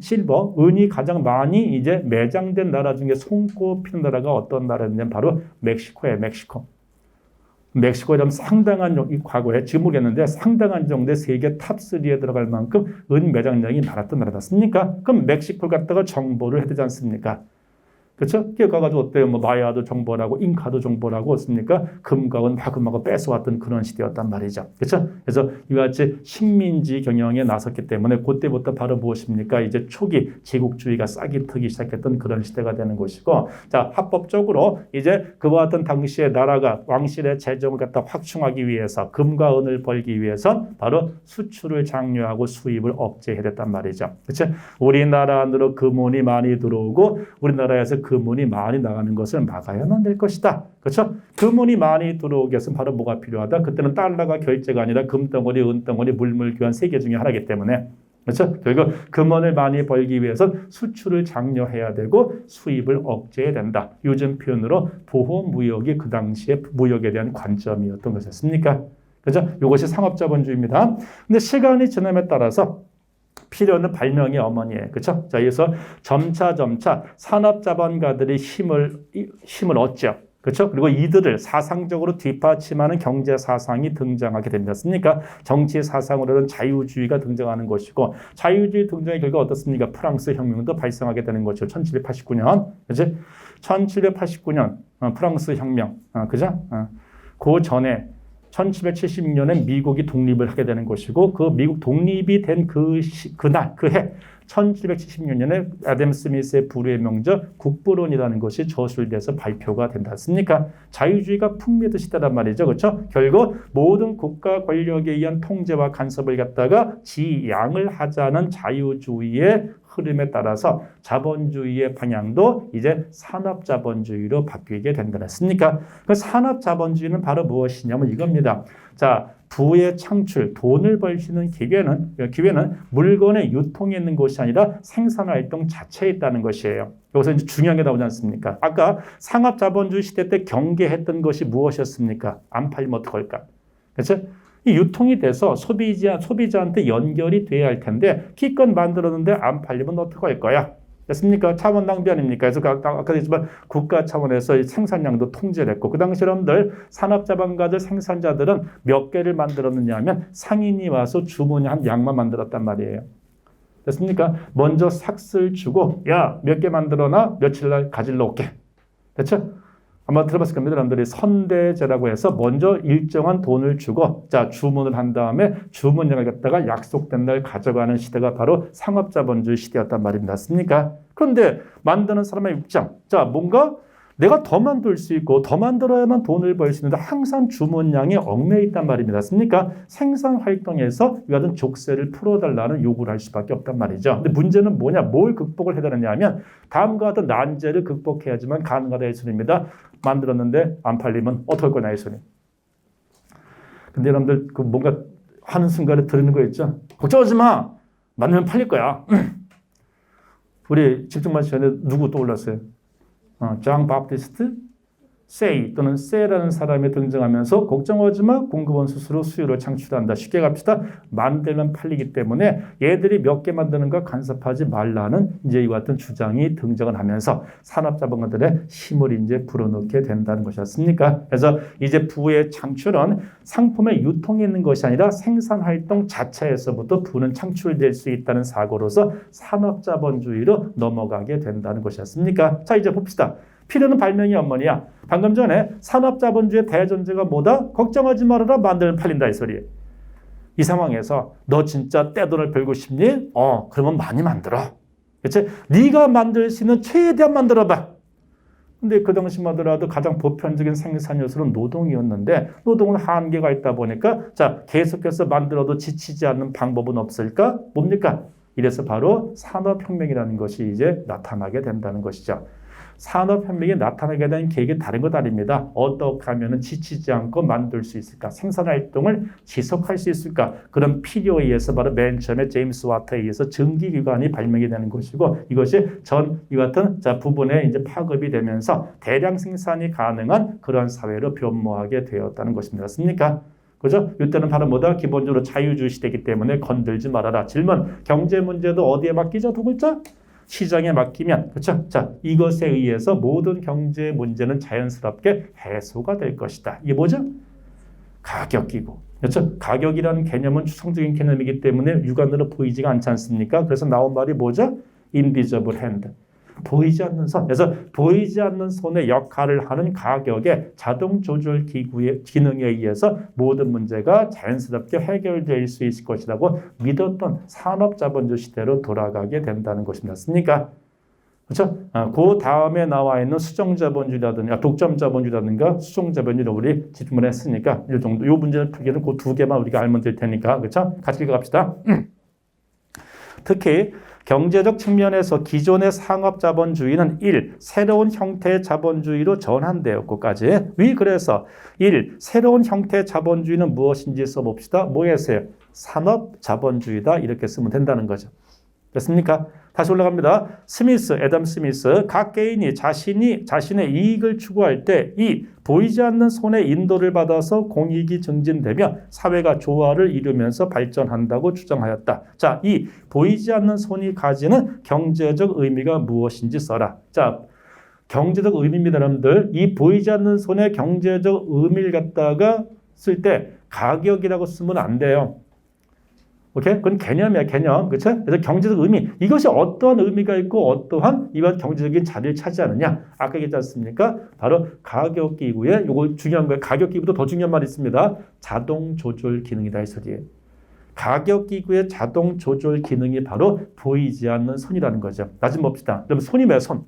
Speaker 1: 실버, 은이 가장 많이 이제 매장된 나라 중에 손꼽히는 나라가 어떤 나라냐면 바로 멕시코예요, 멕시코. 멕시코에 상당한 과거에 지금 모르겠는데 상당한 정도의 세계 탑3에 들어갈 만큼 은 매장량이 많았던 나라 맞습니까? 그럼 멕시코를 갖다가 정보를 해야 되지 않습니까? 그렇죠? 가가지고 어때요? 뭐 마야도 정보라고 잉카도 정보라고 없습니까? 금과 은 마구마구 뺏어왔던 그런 시대였단 말이죠. 그렇죠? 그래서 이와 같이 식민지 경영에 나섰기 때문에 그때부터 바로 무엇입니까? 이제 초기 제국주의가 싹이 트기 시작했던 그런 시대가 되는 것이고, 자 합법적으로 이제 그와 같은 당시에 나라가 왕실의 재정을 갖다 확충하기 위해서 금과 은을 벌기 위해서 바로 수출을 장려하고 수입을 억제해야 됐단 말이죠. 그렇죠? 우리나라 안으로 금은이 많이 들어오고 우리나라에서 금은이 많이 나가는 것을 막아야만 될 것이다. 그렇죠? 금은이 많이 들어오기 위해서는 바로 뭐가 필요하다? 그때는 달러가 결제가 아니라 금덩어리, 은덩어리, 물물 교환 세 개 중에 하나이기 때문에 그렇죠? 결국 금은을 많이 벌기 위해서는 수출을 장려해야 되고 수입을 억제해야 된다. 요즘 표현으로 보호무역이 그 당시에 무역에 대한 관점이었던 것이었습니까? 그렇죠? 이것이 상업자본주의입니다. 근데 시간이 지남에 따라서 필요는 발명의 어머니예요. 그렇죠? 자, 그래서 점차 산업자본가들이 힘을 얻죠. 그렇죠? 그리고 이들을 사상적으로 뒷받침하는 경제 사상이 등장하게 됩니다. 정치 사상으로는 자유주의가 등장하는 것이고 자유주의 등장의 결과 어떻습니까? 프랑스 혁명도 발생하게 되는 거죠. 1789년. 그렇지? 1789년 프랑스 혁명. 그죠? 그 전에 1776년에 미국이 독립을 하게 되는 것이고 그 미국 독립이 된 그해 1776년에 애덤 스미스의 불후의 명작 국부론이라는 것이 저술돼서 발표가 된다 않습니까? 자유주의가 풍미의 시대란 말이죠. 그렇죠? 결국 모든 국가 권력에 의한 통제와 간섭을 갖다가 지양을 하자는 자유주의의 흐름에 따라서 자본주의의 방향도 이제 산업자본주의로 바뀌게 된다 했습니까? 그 산업자본주의는 바로 무엇이냐면 이겁니다. 자, 부의 창출, 돈을 벌 수 있는 기회는 물건의 유통에 있는 것이 아니라 생산활동 자체에 있다는 것이에요. 여기서 이제 중요한 게 나오지 않습니까? 아까 상업자본주의 시대 때 경계했던 것이 무엇이었습니까? 안 팔리면 어떡할까? 그렇죠? 이 유통이 돼서 소비자한테 연결이 돼야 할 텐데 기껏 만들었는데 안 팔리면 어떡할 거야? 됐습니까? 차원 낭비 아닙니까? 그래서 아까 했지만 국가 차원에서 생산량도 통제를 했고 그 당시 여러분들 산업자본가들 생산자들은 몇 개를 만들었느냐 하면 상인이 와서 주문한 양만 만들었단 말이에요. 됐습니까? 먼저 삭스를 주고 야, 몇 개 만들어놔? 며칠 날 가질러 올게. 됐죠? 아마 들어봤을 겁니다. 여러분들이 선대제라고 해서 먼저 일정한 돈을 주고 자 주문을 한 다음에 주문량을 갖다가 약속된 날 가져가는 시대가 바로 상업자본주의 시대였단 말입니다. 맞습니까? 그런데 만드는 사람의 입장, 자 뭔가 내가 더 만들 수 있고 더 만들어야만 돈을 벌 수 있는데 항상 주문량이 얽매여 있단 말입니다. 맞습니까? 생산 활동에서 이 같은 족쇄를 풀어달라는 요구를 할 수밖에 없단 말이죠. 근데 문제는 뭐냐? 뭘 극복을 해야 되느냐 하면 다음과 같은 난제를 극복해야지만 가능하다 예수님입니다. 만들었는데 안 팔리면 어떨 거냐 예수님. 근데 여러분들 그 뭔가 하는 순간에 들으는 거 있죠? 걱정하지 마. 만들면 팔릴 거야. 우리 집중 마치 전에 누구 떠올랐어요? 장 바프티스트 세이 또는 세라는 사람이 등장하면서 걱정하지 마 공급원 스스로 수요를 창출한다. 쉽게 갑시다. 만들면 팔리기 때문에 얘들이 몇 개 만드는가 간섭하지 말라는 이제 이 같은 주장이 등장을 하면서 산업자본가들의 힘을 이제 불어넣게 된다는 것이었습니까? 그래서 이제 부의 창출은 상품의 유통에 있는 것이 아니라 생산 활동 자체에서부터 부는 창출될 수 있다는 사고로서 산업자본주의로 넘어가게 된다는 것이었습니까? 자 이제 봅시다. 필요는 발명이 없느냐? 방금 전에 산업자본주의의 대전제가 뭐다? 걱정하지 말아라 만들면 팔린다 이 소리예요. 이 상황에서 너 진짜 떼돈을 벌고 싶니? 그러면 많이 만들어. 그치? 네가 만들 수 있는 최대한 만들어봐. 근데 그 당시만 하더라도 가장 보편적인 생산 요소는 노동이었는데 노동은 한계가 있다 보니까 자 계속해서 만들어도 지치지 않는 방법은 없을까? 뭡니까? 이래서 바로 산업혁명이라는 것이 이제 나타나게 된다는 것이죠. 산업혁명이 나타나게 된 계획이 다른 것 아닙니다. 어떻게 하면 지치지 않고 만들 수 있을까? 생산활동을 지속할 수 있을까? 그런 필요에 의해서 바로 맨 처음에 제임스 와트에 의해서 전기기관이 발명이 되는 것이고 이것이 이 같은 부분에 이제 파급이 되면서 대량 생산이 가능한 그런 사회로 변모하게 되었다는 것입니다. 맞습니까? 그죠? 이때는 바로 뭐다? 기본적으로 자유주의 시대이기 때문에 건들지 말아라. 질문, 경제 문제도 어디에 맡기죠? 두 글자? 시장에 맡기면, 그렇죠? 자, 이것에 의해서 모든 경제 문제는 자연스럽게 해소가 될 것이다. 이게 뭐죠? 가격이고, 그렇죠? 가격이라는 개념은 추상적인 개념이기 때문에 육안으로 보이지가 않지 않습니까? 그래서 나온 말이 뭐죠? invisible hand. 보이지 않는 손. 그래서 보이지 않는 손의 역할을 하는 가격의 자동 조절 기구의 기능에 의해서 모든 문제가 자연스럽게 해결될 수 있을 것이라고 믿었던 산업자본주의 시대로 돌아가게 된다는 것이 맞습니까? 그렇죠? 그 다음에 나와 있는 수정자본주의라든가 독점자본주의라든가 수정자본주의를 우리 질문을 했으니까 이 정도, 이 문제를 풀기는 그 두 개만 우리가 알면 될 테니까, 그렇죠? 같이 읽어갑시다. 특히 경제적 측면에서 기존의 상업자본주의는 1. 새로운 형태의 자본주의로 전환되었고까지 그래서 1. 새로운 형태의 자본주의는 무엇인지 써봅시다. 뭐였어요? 산업자본주의다 이렇게 쓰면 된다는 거죠. 됐습니까? 다시 올라갑니다. 애덤 스미스, 각 개인이 자신의 이익을 추구할 때 이 보이지 않는 손의 인도를 받아서 공익이 증진되며 사회가 조화를 이루면서 발전한다고 주장하였다. 자, 이 보이지 않는 손이 가지는 경제적 의미가 무엇인지 써라. 자, 경제적 의미입니다, 여러분들. 이 보이지 않는 손의 경제적 의미를 갖다가 쓸 때 가격이라고 쓰면 안 돼요. 오케이? 그건 개념이야, 개념. 그렇죠? 그래서 경제적 의미. 이것이 어떠한 의미가 있고 어떠한 이와 경제적인 자리를 차지하느냐. 아까 얘기했지 않습니까? 바로 가격 기구에 요거 중요한 거예요. 가격 기구도 더 중요한 말이 있습니다. 자동 조절 기능이다 이 소리예요. 가격 기구의 자동 조절 기능이 바로 보이지 않는 손이라는 거죠. 나 좀 봅시다. 그럼 손이 뭐야, 손?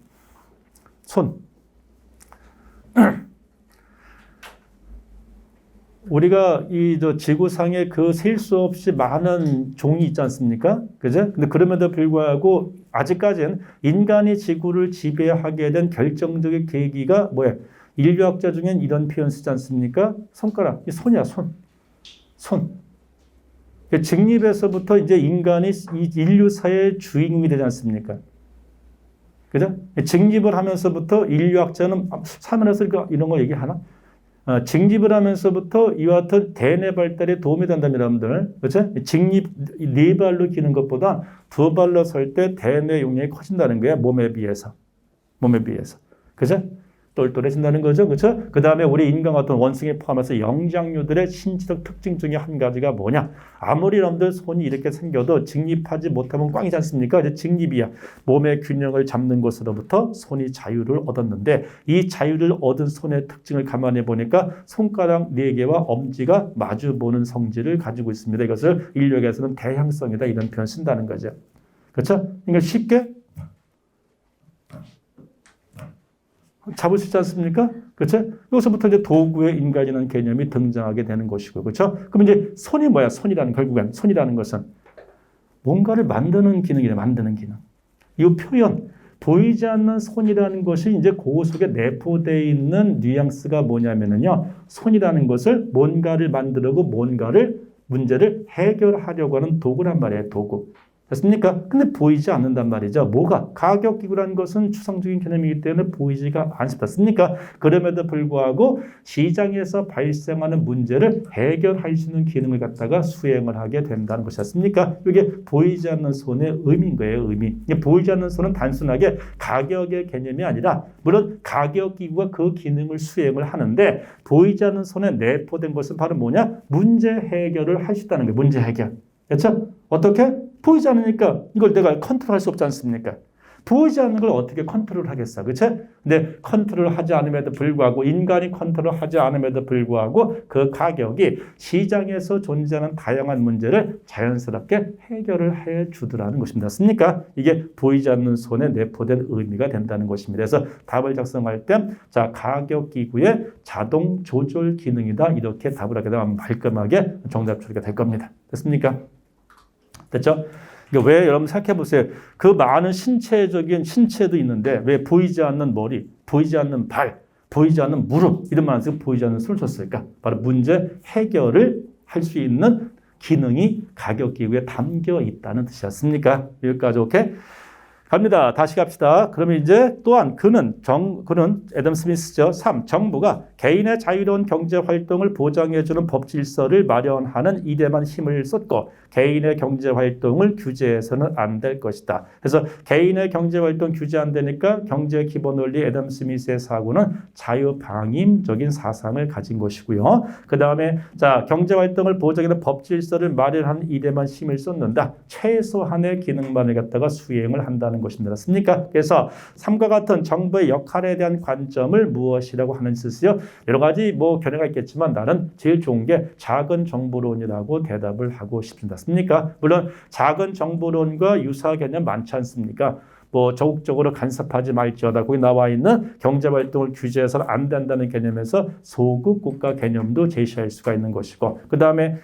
Speaker 1: 손. 우리가 이 지구상에 그 셀 수 없이 많은 종이 있지 않습니까? 그죠? 근데 그럼에도 불구하고 아직까지는 인간이 지구를 지배하게 된 결정적인 계기가 뭐예요? 인류학자 중엔 이런 표현 쓰지 않습니까? 손가락, 이 손이야, 손. 손. 직립에서부터 이제 인간이 이 인류사의 주인공이 되지 않습니까? 그죠? 직립을 하면서부터 인류학자는 살면서 이런 거 얘기하나? 직립을 하면서부터 이와 같은 대뇌 발달에 도움이 된답니다, 여러분들. 그렇죠? 직립 네 발로 기는 것보다 두 발로 설 때 대뇌 용량이 커진다는 거예요, 몸에 비해서. 몸에 비해서. 그죠? 똘똘해진다는 거죠. 그렇죠? 그 다음에 우리 인간 같은 원숭이 포함해서 영장류들의 신체적 특징 중에 한 가지가 뭐냐? 아무리 여러분들 손이 이렇게 생겨도 직립하지 못하면 꽝이지 않습니까? 이제 직립이야. 몸의 균형을 잡는 것으로부터 손이 자유를 얻었는데 이 자유를 얻은 손의 특징을 감안해 보니까 손가락 4개와 엄지가 마주보는 성질을 가지고 있습니다. 이것을 인류학에서는 대향성이다 이런 표현 쓴다는 거죠. 그렇죠? 그러니까 쉽게 잡을 수 있지 않습니까? 그렇죠? 여기서부터 이제 도구의 인간이라는 개념이 등장하게 되는 것이고, 그렇죠? 그럼 이제 손이 뭐야? 손이라는 결국엔 손이라는 것은 뭔가를 만드는 기능이래, 만드는 기능. 이 표현 보이지 않는 손이라는 것이 이제 그 속에 내포되어 있는 뉘앙스가 뭐냐면은요, 손이라는 것을 뭔가를 만들고 뭔가를 문제를 해결하려고 하는 도구란 말이에요, 도구. 됐습니까? 근데 보이지 않는단 말이죠. 뭐가? 가격기구라는 것은 추상적인 개념이기 때문에 보이지가 않습니까? 그럼에도 불구하고 시장에서 발생하는 문제를 해결할 수 있는 기능을 갖다가 수행을 하게 된다는 것이었습니까? 이게 보이지 않는 손의 의미인 거예요, 의미. 보이지 않는 손은 단순하게 가격의 개념이 아니라 물론 가격기구가 그 기능을 수행을 하는데 보이지 않는 손에 내포된 것은 바로 뭐냐? 문제 해결을 할 수 있다는 거예요, 문제 해결. 그렇죠? 어떻게? 보이지 않으니까 이걸 내가 컨트롤할 수 없지 않습니까? 보이지 않는 걸 어떻게 컨트롤하겠어, 그렇죠? 근데 컨트롤하지 않음에도 불구하고 인간이 컨트롤하지 않음에도 불구하고 그 가격이 시장에서 존재하는 다양한 문제를 자연스럽게 해결을 해주더라는 것입니다. 맞습니까? 이게 보이지 않는 손에 내포된 의미가 된다는 것입니다. 그래서 답을 작성할 때 자, 가격 기구의 자동 조절 기능이다 이렇게 답을 하게 되면 말끔하게 정답 처리가 될 겁니다. 됐습니까? 됐죠? 왜 여러분 생각해 보세요. 그 많은 신체도 있는데 왜 보이지 않는 머리, 보이지 않는 발, 보이지 않는 무릎 이런 말에서 보이지 않는 손을 줬을까? 바로 문제 해결을 할 수 있는 기능이 가격 기구에 담겨 있다는 뜻이었습니까? 여기까지 오케이? 갑니다. 다시 갑시다. 그러면 이제 또한 그는 애덤 스미스죠. 3. 정부가 개인의 자유로운 경제 활동을 보장해주는 법 질서를 마련하는 일에만 힘을 쏟고 개인의 경제 활동을 규제해서는 안 될 것이다. 그래서 개인의 경제 활동 규제 안 되니까 경제 기본 원리 애덤 스미스의 사고는 자유방임적인 사상을 가진 것이고요. 그 다음에 자 경제 활동을 보장하는 법 질서를 마련하는 일에만 힘을 쏟는다. 최소한의 기능만을 갖다가 수행을 한다는 것입니다. 맞습니까? 그래서 3과 같은 정부의 역할에 대한 관점을 무엇이라고 하는 뜻이요? 여러 가지 견해가 있겠지만 나는 제일 좋은 게 작은 정보론이라고 대답을 하고 싶습니다. 맞습니까? 물론 작은 정보론과 유사 개념 많지 않습니까? 적극적으로 간섭하지 말지어다 거기 나와 있는 경제활동을 규제해서는 안 된다는 개념에서 소극 국가 개념도 제시할 수가 있는 것이고 그 다음에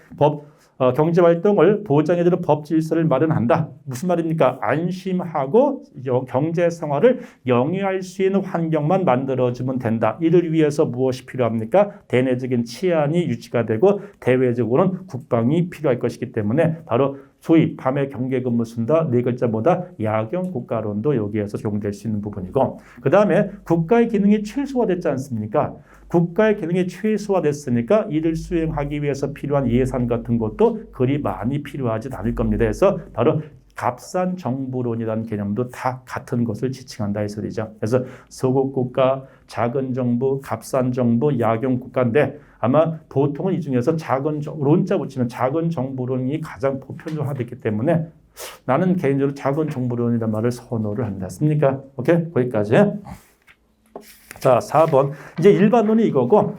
Speaker 1: 경제활동을 보장해주는 법 질서를 마련한다. 무슨 말입니까? 안심하고 경제생활을 영위할 수 있는 환경만 만들어주면 된다. 이를 위해서 무엇이 필요합니까? 대내적인 치안이 유지가 되고 대외적으로는 국방이 필요할 것이기 때문에 바로 소위 밤에 경계근무 쓴다. 네 글자보다 야경 국가론도 여기에서 적용될 수 있는 부분이고 그 다음에 국가의 기능이 최소화됐지 않습니까? 국가의 기능이 최소화됐으니까 이를 수행하기 위해서 필요한 예산 같은 것도 그리 많이 필요하지 않을 겁니다. 그래서 바로 값싼 정부론이라는 개념도 다 같은 것을 지칭한다 이 소리죠. 그래서 소국 국가, 작은 정부, 값싼 정부, 야경 국가인데 아마 보통은 이 중에서 론자 붙이면 작은 정부론이 가장 보편화됐기 때문에 나는 개인적으로 작은 정부론이라는 말을 선호를 합니다. 맞습니까? 오케이? 거기까지. 자, 4번. 이제 일반론이 이거고,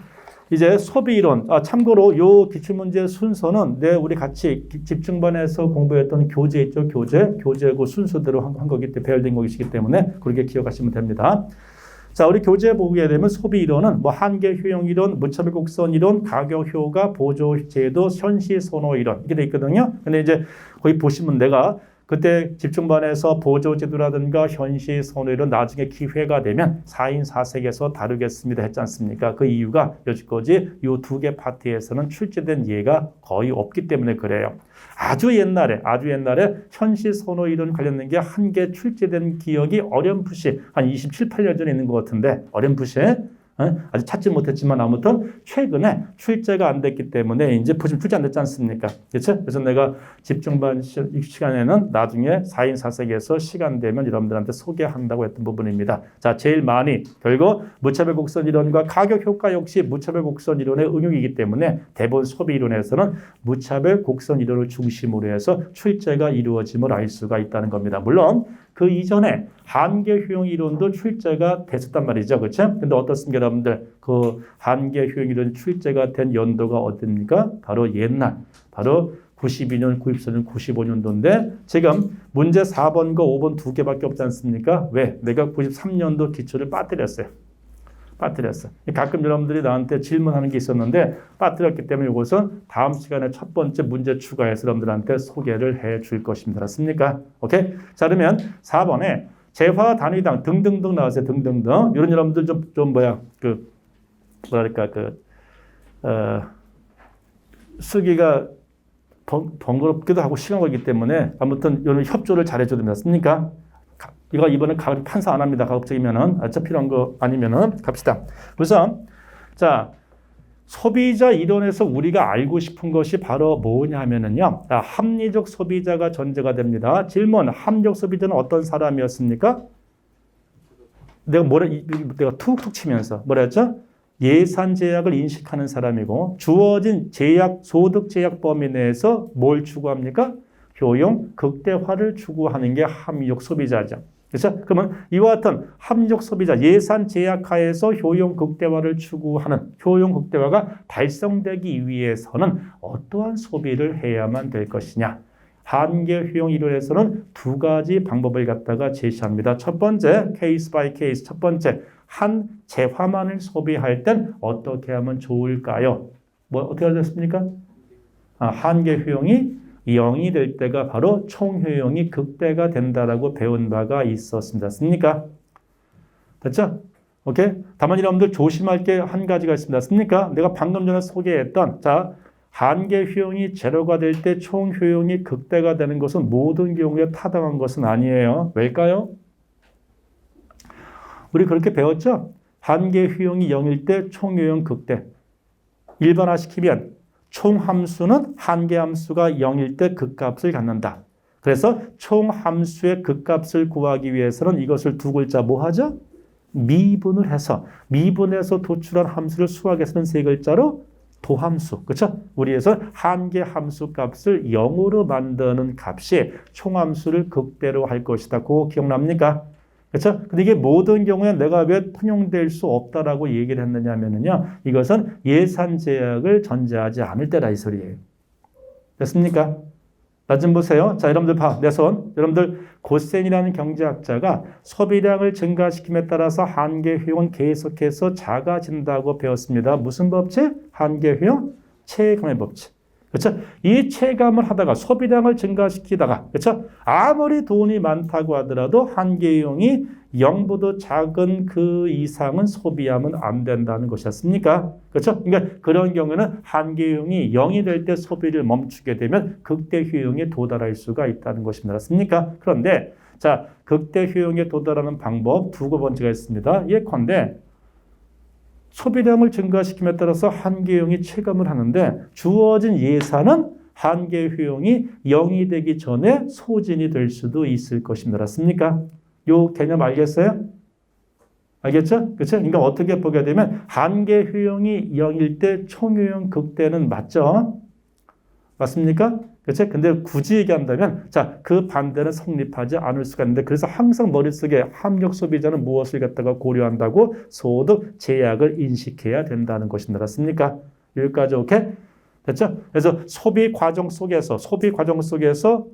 Speaker 1: 이제 소비이론. 참고로 요 기출문제 순서는 우리 같이 집중반에서 공부했던 교재 있죠? 교재고 순서대로 한 거기 때문에 배열된 것이기 때문에 그렇게 기억하시면 됩니다. 자, 우리 교재 보게 되면 소비이론은 한계 효용 이론, 무차별 곡선 이론, 가격 효과, 보조 제도, 현시 선호 이론 이렇게 돼 있거든요. 근데 이제 거기 보시면 내가 그때 집중반에서 보조제도라든가 현시 선호이론 나중에 기회가 되면 4인 4색에서 다루겠습니다 했지 않습니까? 그 이유가 여지까지 이 2개 파트에서는 출제된 예가 거의 없기 때문에 그래요. 아주 옛날에 현시 선호이론 관련된 게 한 개 출제된 기억이 어렴풋이 한 27, 8년 전에 있는 것 같은데 어렴풋이 아직 찾지 못했지만 아무튼 최근에 출제가 안 됐기 때문에 이제 보시면 출제 안 됐지 않습니까? 그렇죠? 그래서 내가 집중반 시간에는 나중에 4인 4색에서 시간 되면 여러분들한테 소개한다고 했던 부분입니다. 자, 제일 많이 결국 무차별 곡선 이론과 가격 효과 역시 무차별 곡선 이론의 응용이기 때문에 대본 소비 이론에서는 무차별 곡선 이론을 중심으로 해서 출제가 이루어짐을 알 수가 있다는 겁니다. 물론 그 이전에 한계 효용 이론도 출제가 됐었단 말이죠. 그렇죠? 근데 어떻습니까, 여러분들? 그 한계 효용 이론 출제가 된 연도가 어딥니까? 바로 옛날, 바로 92년, 94년, 95년도인데 지금 문제 4번과 5번 두 개밖에 없지 않습니까? 왜? 내가 93년도 기초를 빠뜨렸어요. 가끔 여러분들이 나한테 질문하는 게 있었는데 빠뜨렸기 때문에 이것은 다음 시간에 첫 번째 문제 추가해서 여러분들한테 소개를 해 줄 것입니다. 알았습니까? 오케이? 자, 그러면 4번에 재화 단위당 등등등 나왔어요. 등등등. 이런 여러분들 쓰기가 번거롭기도 하고 시간 걸리기 때문에 아무튼 이런 협조를 잘 해줘야 됩니다. 맞습니까? 이거 이번에 판사 안 합니다. 가급적이면은 어차피 필요한 거 아니면은 갑시다. 그래서 자, 소비자 이론에서 우리가 알고 싶은 것이 바로 뭐냐면은요. 합리적 소비자가 전제가 됩니다. 질문: 합리적 소비자는 어떤 사람이었습니까? 내가 툭툭 치면서 뭐라 했죠? 예산 제약을 인식하는 사람이고 주어진 제약, 소득 제약 범위 내에서 뭘 추구합니까? 효용 극대화를 추구하는 게 합리적 소비자죠. 그렇죠? 그러면 이와 같은 합리적 소비자, 예산 제약하에서 효용 극대화를 추구하는 효용 극대화가 달성되기 위해서는 어떠한 소비를 해야만 될 것이냐? 한계 효용 이론에서는 두 가지 방법을 갖다가 제시합니다. 첫 번째, 케이스 바이 케이스. 첫 번째, 한 재화만을 소비할 땐 어떻게 하면 좋을까요? 어떻게 하셨습니까? 한계 효용이 0이 될 때가 바로 총효용이 극대가 된다라고 배운 바가 있었습니다. 맞습니까? 됐죠? 오케이? 다만 여러분들 조심할 게 한 가지가 있습니다. 맞습니까? 내가 방금 전에 소개했던 한계 효용이 제로가 될 때 총효용이 극대가 되는 것은 모든 경우에 타당한 것은 아니에요. 왜일까요? 우리 그렇게 배웠죠? 한계 효용이 0일 때 총효용 극대. 일반화시키면 총함수는 한계함수가 0일 때 극값을 갖는다. 그래서 총함수의 극값을 구하기 위해서는 이것을 두 글자 뭐 하죠? 미분해서 도출한 함수를 수학에서는 세 글자로 도함수. 그렇죠? 우리에서 한계함수 값을 0으로 만드는 값이 총함수를 극대로 할 것이다. 그거 기억납니까? 그렇죠? 근데 이게 모든 경우에 내가 왜 통용될 수 없다라고 얘기를 했느냐면요. 이것은 예산 제약을 전제하지 않을 때라 이 소리예요. 됐습니까? 나 좀 보세요. 자, 여러분들 내 손. 여러분들 고센이라는 경제학자가 소비량을 증가시킴에 따라서 한계 효용은 계속해서 작아진다고 배웠습니다. 무슨 법칙? 한계 효용? 체감의 법칙. 그렇죠? 이 체감을 하다가 소비량을 증가시키다가 그렇죠? 아무리 돈이 많다고 하더라도 한계용이 0보다 작은 그 이상은 소비하면 안 된다는 것이었습니까? 그렇죠? 그러니까 그런 경우에는 한계용이 0이 될 때 소비를 멈추게 되면 극대 효용에 도달할 수가 있다는 것입니다. 맞습니까? 그런데 자, 극대 효용에 도달하는 방법 두 번째가 있습니다. 예컨대 소비량을 증가시킴에 따라서 한계용이 체감을 하는데 주어진 예산은 한계 효용이 0이 되기 전에 소진이 될 수도 있을 것입니다. 맞습니까? 요 개념 알겠어요? 알겠죠? 그렇죠? 그러니까 어떻게 보게 되면 한계 효용이 0일 때 총효용 극대는 맞죠? 맞습니까? 그렇죠? 근데 굳이 얘기한다면 자, 그 반대는 성립하지 않을 수가 있는데 그래서 항상 머릿속에 합리적 소비자는 무엇을 갖다가 고려한다고? 소득 제약을 인식해야 된다는 것입니다. 맞습니까? 여기까지 오케이? 됐죠? 그래서 소비 과정 속에서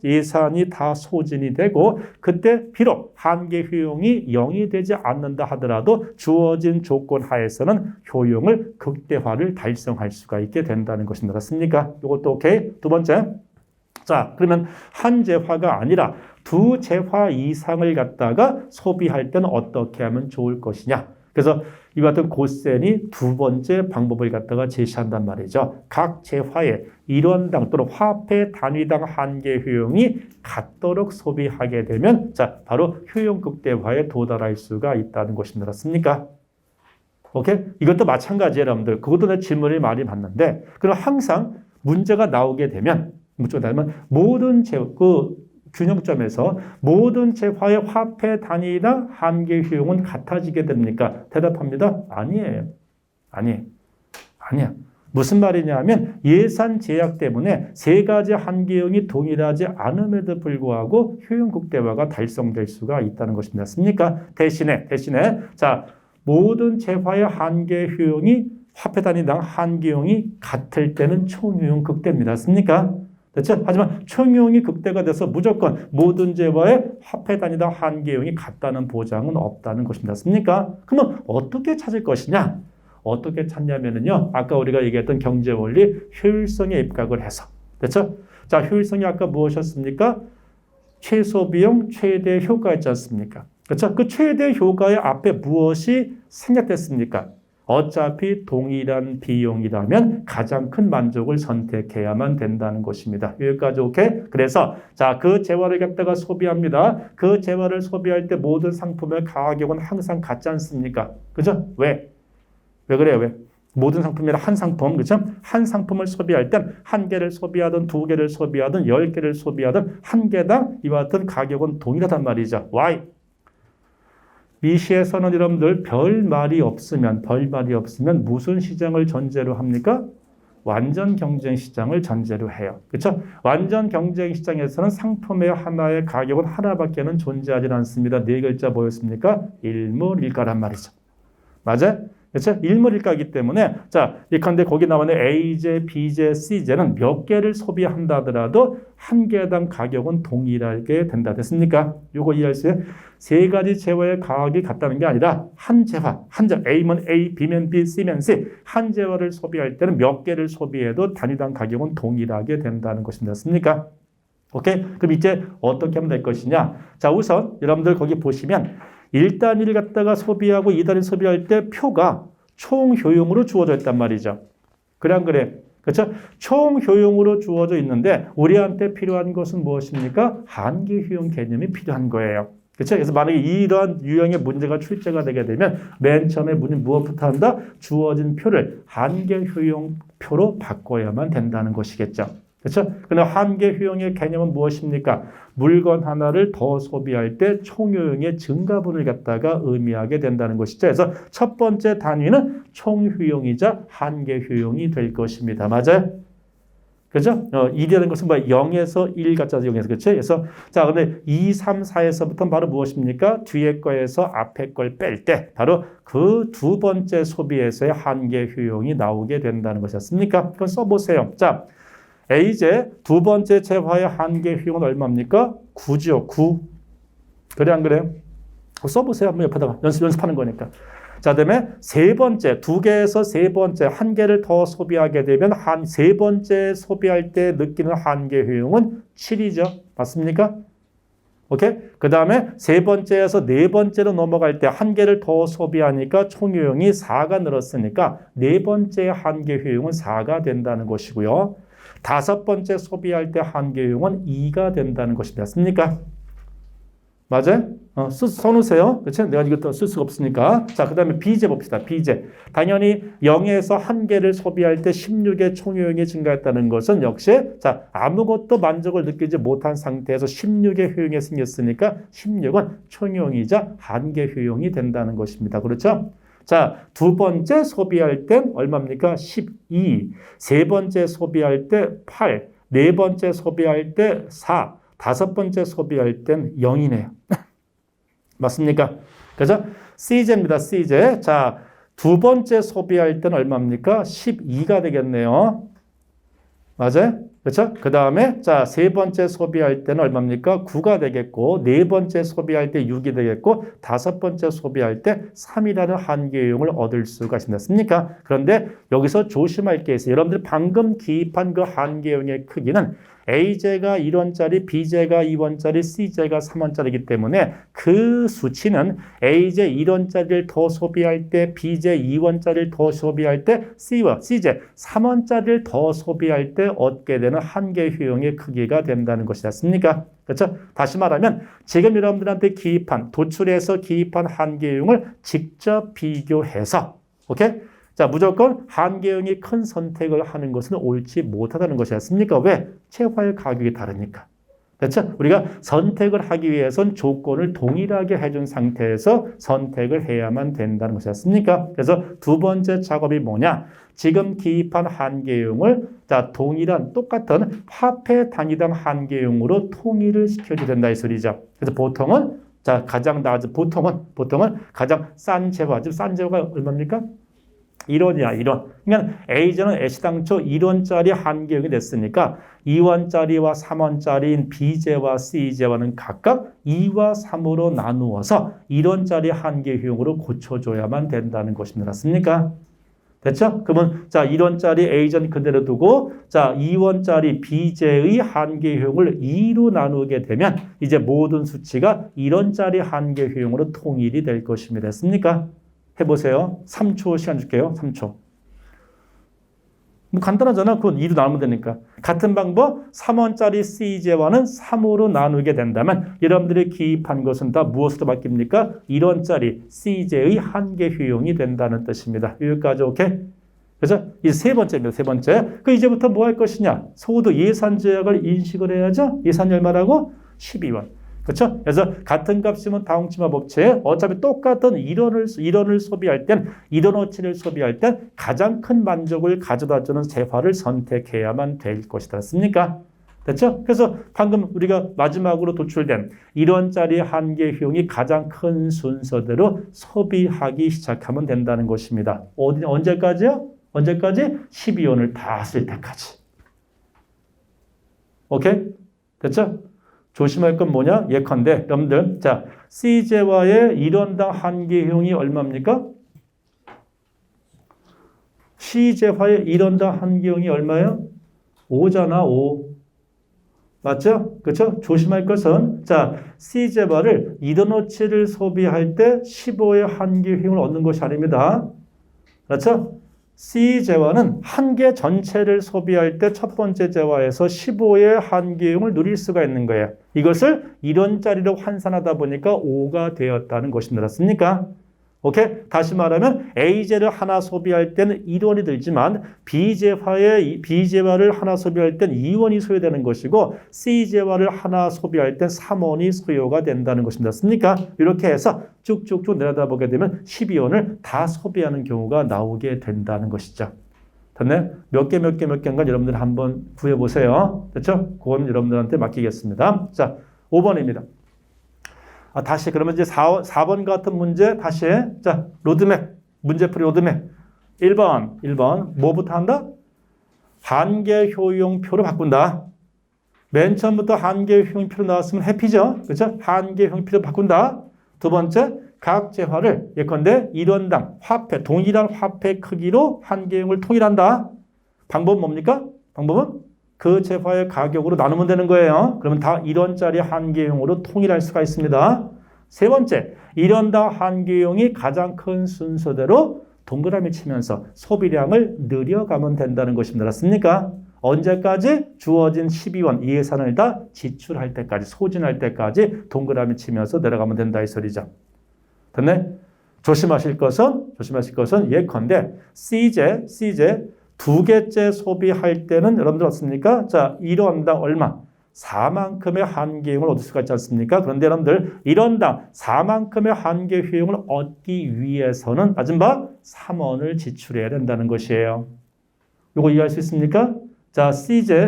Speaker 1: 예산이 다 소진이 되고 그때 비록 한계 효용이 0이 되지 않는다 하더라도 주어진 조건 하에서는 효용을 극대화를 달성할 수가 있게 된다는 것입니다. 맞습니까? 이것도 오케이? 두 번째. 자, 그러면 한 재화가 아니라 두 재화 이상을 갖다가 소비할 때는 어떻게 하면 좋을 것이냐. 그래서 이와 같은 고센이 두 번째 방법을 갖다가 제시한단 말이죠. 각 재화의 일원당 또는 화폐 단위당 한계 효용이 같도록 소비하게 되면 자, 바로 효용 극대화에 도달할 수가 있다는 것입니다. 맞습니까? 오케이? 이것도 마찬가지예요, 여러분들. 그것도 내 질문을 많이 받는데, 그럼 항상 문제가 나오게 되면, 모든 균형점에서 모든 재화의 화폐 단위나 한계 효용은 같아지게 됩니까? 대답합니다. 아니에요. 아니야. 무슨 말이냐면 예산 제약 때문에 세 가지 한계형이 동일하지 않음에도 불구하고 효용 극대화가 달성될 수가 있다는 것입니다. 맞습니까? 대신에 자, 모든 재화의 한계 효용이 화폐 단위당 한계형이 같을 때는 총효용 극대입니다. 맞습니까? 됐죠? 하지만 총효용이 극대가 돼서 무조건 모든 재화의 화폐 단위당 한계형이 같다는 보장은 없다는 것입니다. 맞습니까? 그러면 어떻게 찾을 것이냐? 어떻게 찾냐면요. 아까 우리가 얘기했던 경제 원리 효율성에 입각을 해서. 됐죠? 자, 효율성이 아까 무엇이었습니까? 최소 비용, 최대 효과였지 않습니까? 그렇죠? 그 최대 효과의 앞에 무엇이 생략됐습니까? 어차피 동일한 비용이라면 가장 큰 만족을 선택해야만 된다는 것입니다. 여기까지 오케이? 그래서 자, 그 재화를 갖다가 소비합니다. 그 재화를 소비할 때 모든 상품의 가격은 항상 같지 않습니까? 그죠? 왜 그래요? 왜? 모든 상품이라 한 상품, 그죠? 한 상품을 소비할 땐 한 개를 소비하든 두 개를 소비하든 10개를 소비하든 한 개당 이와 같은 가격은 동일하단 말이죠. Why? 미시에서는 여러분들 별 말이 없으면 무슨 시장을 전제로 합니까? 완전 경쟁 시장을 전제로 해요. 그렇죠? 완전 경쟁 시장에서는 상품의 하나의 가격은 하나밖에는 존재하지 않습니다. 네 글자 뭐였습니까? 일물일가란 말이죠. 맞아요? 그렇죠? 일물일가이기 때문에 자, 예컨대 거기 나오는 A제, B제, C제는 몇 개를 소비한다 하더라도 한 개당 가격은 동일하게 된다. 됐습니까? 요거 이해할 수 있어요? 세 가지 재화의 가격이 같다는 게 아니라 한 재화, A면 A, B면 B, C면 C 한 재화를 소비할 때는 몇 개를 소비해도 단위당 가격은 동일하게 된다는 것입니다. 됐습니까? 오케이? 그럼 이제 어떻게 하면 될 것이냐? 자, 우선 여러분들 거기 보시면 1단위를 갖다가 소비하고 2단위를 소비할 때 표가 총 효용으로 주어져 있단 말이죠. 그래 안 그래? 그렇죠? 총 효용으로 주어져 있는데 우리한테 필요한 것은 무엇입니까? 한계 효용 개념이 필요한 거예요. 그렇죠? 그래서 만약에 이러한 유형의 문제가 출제가 되게 되면 맨 처음에 무엇부터 한다? 주어진 표를 한계 효용 표로 바꿔야만 된다는 것이겠죠. 그렇죠? 그러나 한계 효용의 개념은 무엇입니까? 물건 하나를 더 소비할 때 총효용의 증가분을 갖다가 의미하게 된다는 것이죠. 그래서 첫 번째 단위는 총효용이자 한계 효용이 될 것입니다. 맞아요? 그죠? 1이라는 것은 뭐 0에서 1 같잖아요. 0에서. 그렇죠? 그래서 자, 근데 2, 3, 4에서부터 바로 무엇입니까? 뒤에 거에서 앞에 걸 뺄 때 바로 그 두 번째 소비에서의 한계 효용이 나오게 된다는 것이었습니까? 그건 써보세요. 자, A제 두 번째 재화의 한계 효용은 얼마입니까? 9죠. 9. 그래 안 그래요? 써보세요. 한번 옆에다가 연습하는 거니까. 자, 그다음에 세 번째, 두 개에서 세 번째 한 개를 더 소비하게 되면 세 번째 소비할 때 느끼는 한계 효용은 7이죠. 맞습니까? 오케이? 그 다음에 세 번째에서 네 번째로 넘어갈 때 한 개를 더 소비하니까 총 효용이 4가 늘었으니까 네 번째 한계 효용은 4가 된다는 것이고요. 다섯 번째 소비할 때 한계 효용은 2가 된다는 것입니다. 맞습니까? 맞아요? 써놓으세요. 그렇죠? 내가 이것도 쓸 수가 없으니까. 자, 그 다음에 B제 봅시다. B제. 당연히 0에서 한 개를 소비할 때 16의 총효용이 증가했다는 것은 역시 자, 아무것도 만족을 느끼지 못한 상태에서 16의 효용이 생겼으니까 16은 총효용이자 한계 효용이 된다는 것입니다. 그렇죠? 자, 두 번째 소비할 땐 얼마입니까? 12. 세 번째 소비할 때 8. 네 번째 소비할 때 4. 다섯 번째 소비할 땐 0이네요. 맞습니까? 그죠? C제입니다. C제. 자, 두 번째 소비할 땐 얼마입니까? 12가 되겠네요. 맞아요? 그렇죠? 그 다음에 자, 세 번째 소비할 때는 얼마입니까? 9가 되겠고 네 번째 소비할 때 6이 되겠고 다섯 번째 소비할 때 3이라는 한계용을 얻을 수가 있습니다. 그런데 여기서 조심할 게 있어요. 여러분들 방금 기입한 그 한계용의 크기는 A제가 1원짜리, B제가 2원짜리, C제가 3원짜리이기 때문에 그 수치는 A제 1원짜리를 더 소비할 때, B제 2원짜리를 더 소비할 때, C제 3원짜리를 더 소비할 때 얻게 되는 한계 효용의 크기가 된다는 것이지 않습니까? 그렇죠? 다시 말하면 지금 여러분들한테 기입한, 도출해서 기입한 한계 효용을 직접 비교해서 오케이? 자, 무조건 한계형이 큰 선택을 하는 것은 옳지 못하다는 것이었습니까? 왜? 재화의 가격이 다르니까. 그렇죠? 우리가 선택을 하기 위해선 조건을 동일하게 해준 상태에서 선택을 해야만 된다는 것이었습니까? 그래서 두 번째 작업이 뭐냐? 지금 기입한 한계형을 자, 동일한 똑같은 화폐 단위당 한계형으로 통일을 시켜줘야 된다 이 소리죠. 그래서 보통은 자, 가장 낮은 보통은 가장 싼 재화, 지금 싼 재화가 얼마입니까? 1원이야, 1원. 그러니까 A제는 애시당초 1원짜리 한계형이 됐으니까 2원짜리와 3원짜리인 B제와 C제와는 각각 2와 3으로 나누어서 1원짜리 한계형으로 고쳐줘야만 된다는 것입니다. 맞습니까? 됐죠? 그러면 자 1원짜리 A전 그대로 두고 자 2원짜리 B제의 한계형을 2로 나누게 되면 이제 모든 수치가 1원짜리 한계형으로 통일이 될 것입니다. 됐습니까? 해보세요. 3초 시간 줄게요. 3초. 뭐 간단하잖아. 그건 2로 나누면 되니까. 같은 방법 3원짜리 C제와는 3으로 나누게 된다면 여러분들이 기입한 것은 다 무엇으로 바뀝니까? 1원짜리 C제의 한계효용이 된다는 뜻입니다. 여기까지 오케이? 그래서 이제 세 번째입니다. 세 번째. 그 이제부터 뭐 할 것이냐? 소득 예산제약을 인식을 해야죠. 예산이 얼마라고? 12원. 그렇죠? 그래서 같은 값이면 다홍치마 법칙에 어차피 똑같은 1원을 소비할 땐 1원어치를 소비할 땐 가장 큰 만족을 가져다주는 재화를 선택해야만 될 것이다. 맞습니까? 됐죠? 그래서 방금 우리가 마지막으로 도출된 1원짜리 한계효용이 가장 큰 순서대로 소비하기 시작하면 된다는 것입니다. 언제까지요? 언제까지? 12원을 다 쓸 때까지. 오케이? 됐죠? 조심할 건 뭐냐? 예컨대 여러분들 자 C제와의 1원당 한계효용이 얼마입니까? C제화의 1원당 한계효용이 얼마예요? 5잖아. 5. 맞죠? 그렇죠? 조심할 것은 자 C제화를 1원어치를 소비할 때 15의 한계효용을 얻는 것이 아닙니다. 그렇죠? C제화는 한 개 전체를 소비할 때 첫 번째 제화에서 15의 한계용을 누릴 수가 있는 거예요. 이것을 1원짜리로 환산하다 보니까 5가 되었다는 것입니다. 맞습니까? 오케이? 다시 말하면 A제를 하나 소비할 때는 1원이 들지만 B제화를 하나 소비할 때는 2원이 소요되는 것이고 C제화를 하나 소비할 때 3원이 소요가 된다는 것입니다. 맞습니까? 이렇게 해서 쭉쭉쭉 내려다보게 되면 12원을 다 소비하는 경우가 나오게 된다는 것이죠. 됐네? 몇 개인가 여러분들 한번 구해보세요. 됐죠? 그건 여러분들한테 맡기겠습니다. 자, 5번입니다. 다시 그러면 이제 4번 같은 문제 다시 자 로드맵 문제풀이 로드맵 1번 뭐부터 한다? 한계효용표로 바꾼다. 맨 처음부터 한계효용표로 나왔으면 해피죠. 그렇죠? 한계효용표로 바꾼다. 두 번째 각 재화를 예컨대 1원당 화폐 동일한 화폐 크기로 한계용을 통일한다. 방법은 뭡니까? 방법은 그 재화의 가격으로 나누면 되는 거예요. 그러면 다 1원짜리 한계용으로 통일할 수가 있습니다. 세 번째, 1원당 한계용이 가장 큰 순서대로 동그라미 치면서 소비량을 늘려가면 된다는 것입니다. 맞습니까? 언제까지? 주어진 12원 이 예산을 다 지출할 때까지, 소진할 때까지 동그라미 치면서 내려가면 된다 이 소리죠. 됐네? 조심하실 것은 예컨대 C제 두 개째 소비할 때는 여러분들 어떻습니까? 자, 1원당 얼마? 4만큼의 한계효용을 얻을 수가 있지 않습니까? 그런데 여러분들 1원당 4만큼의 한계효용을 얻기 위해서는 맞은 바 3원을 지출해야 된다는 것이에요. 이거 이해할 수 있습니까? 자, C제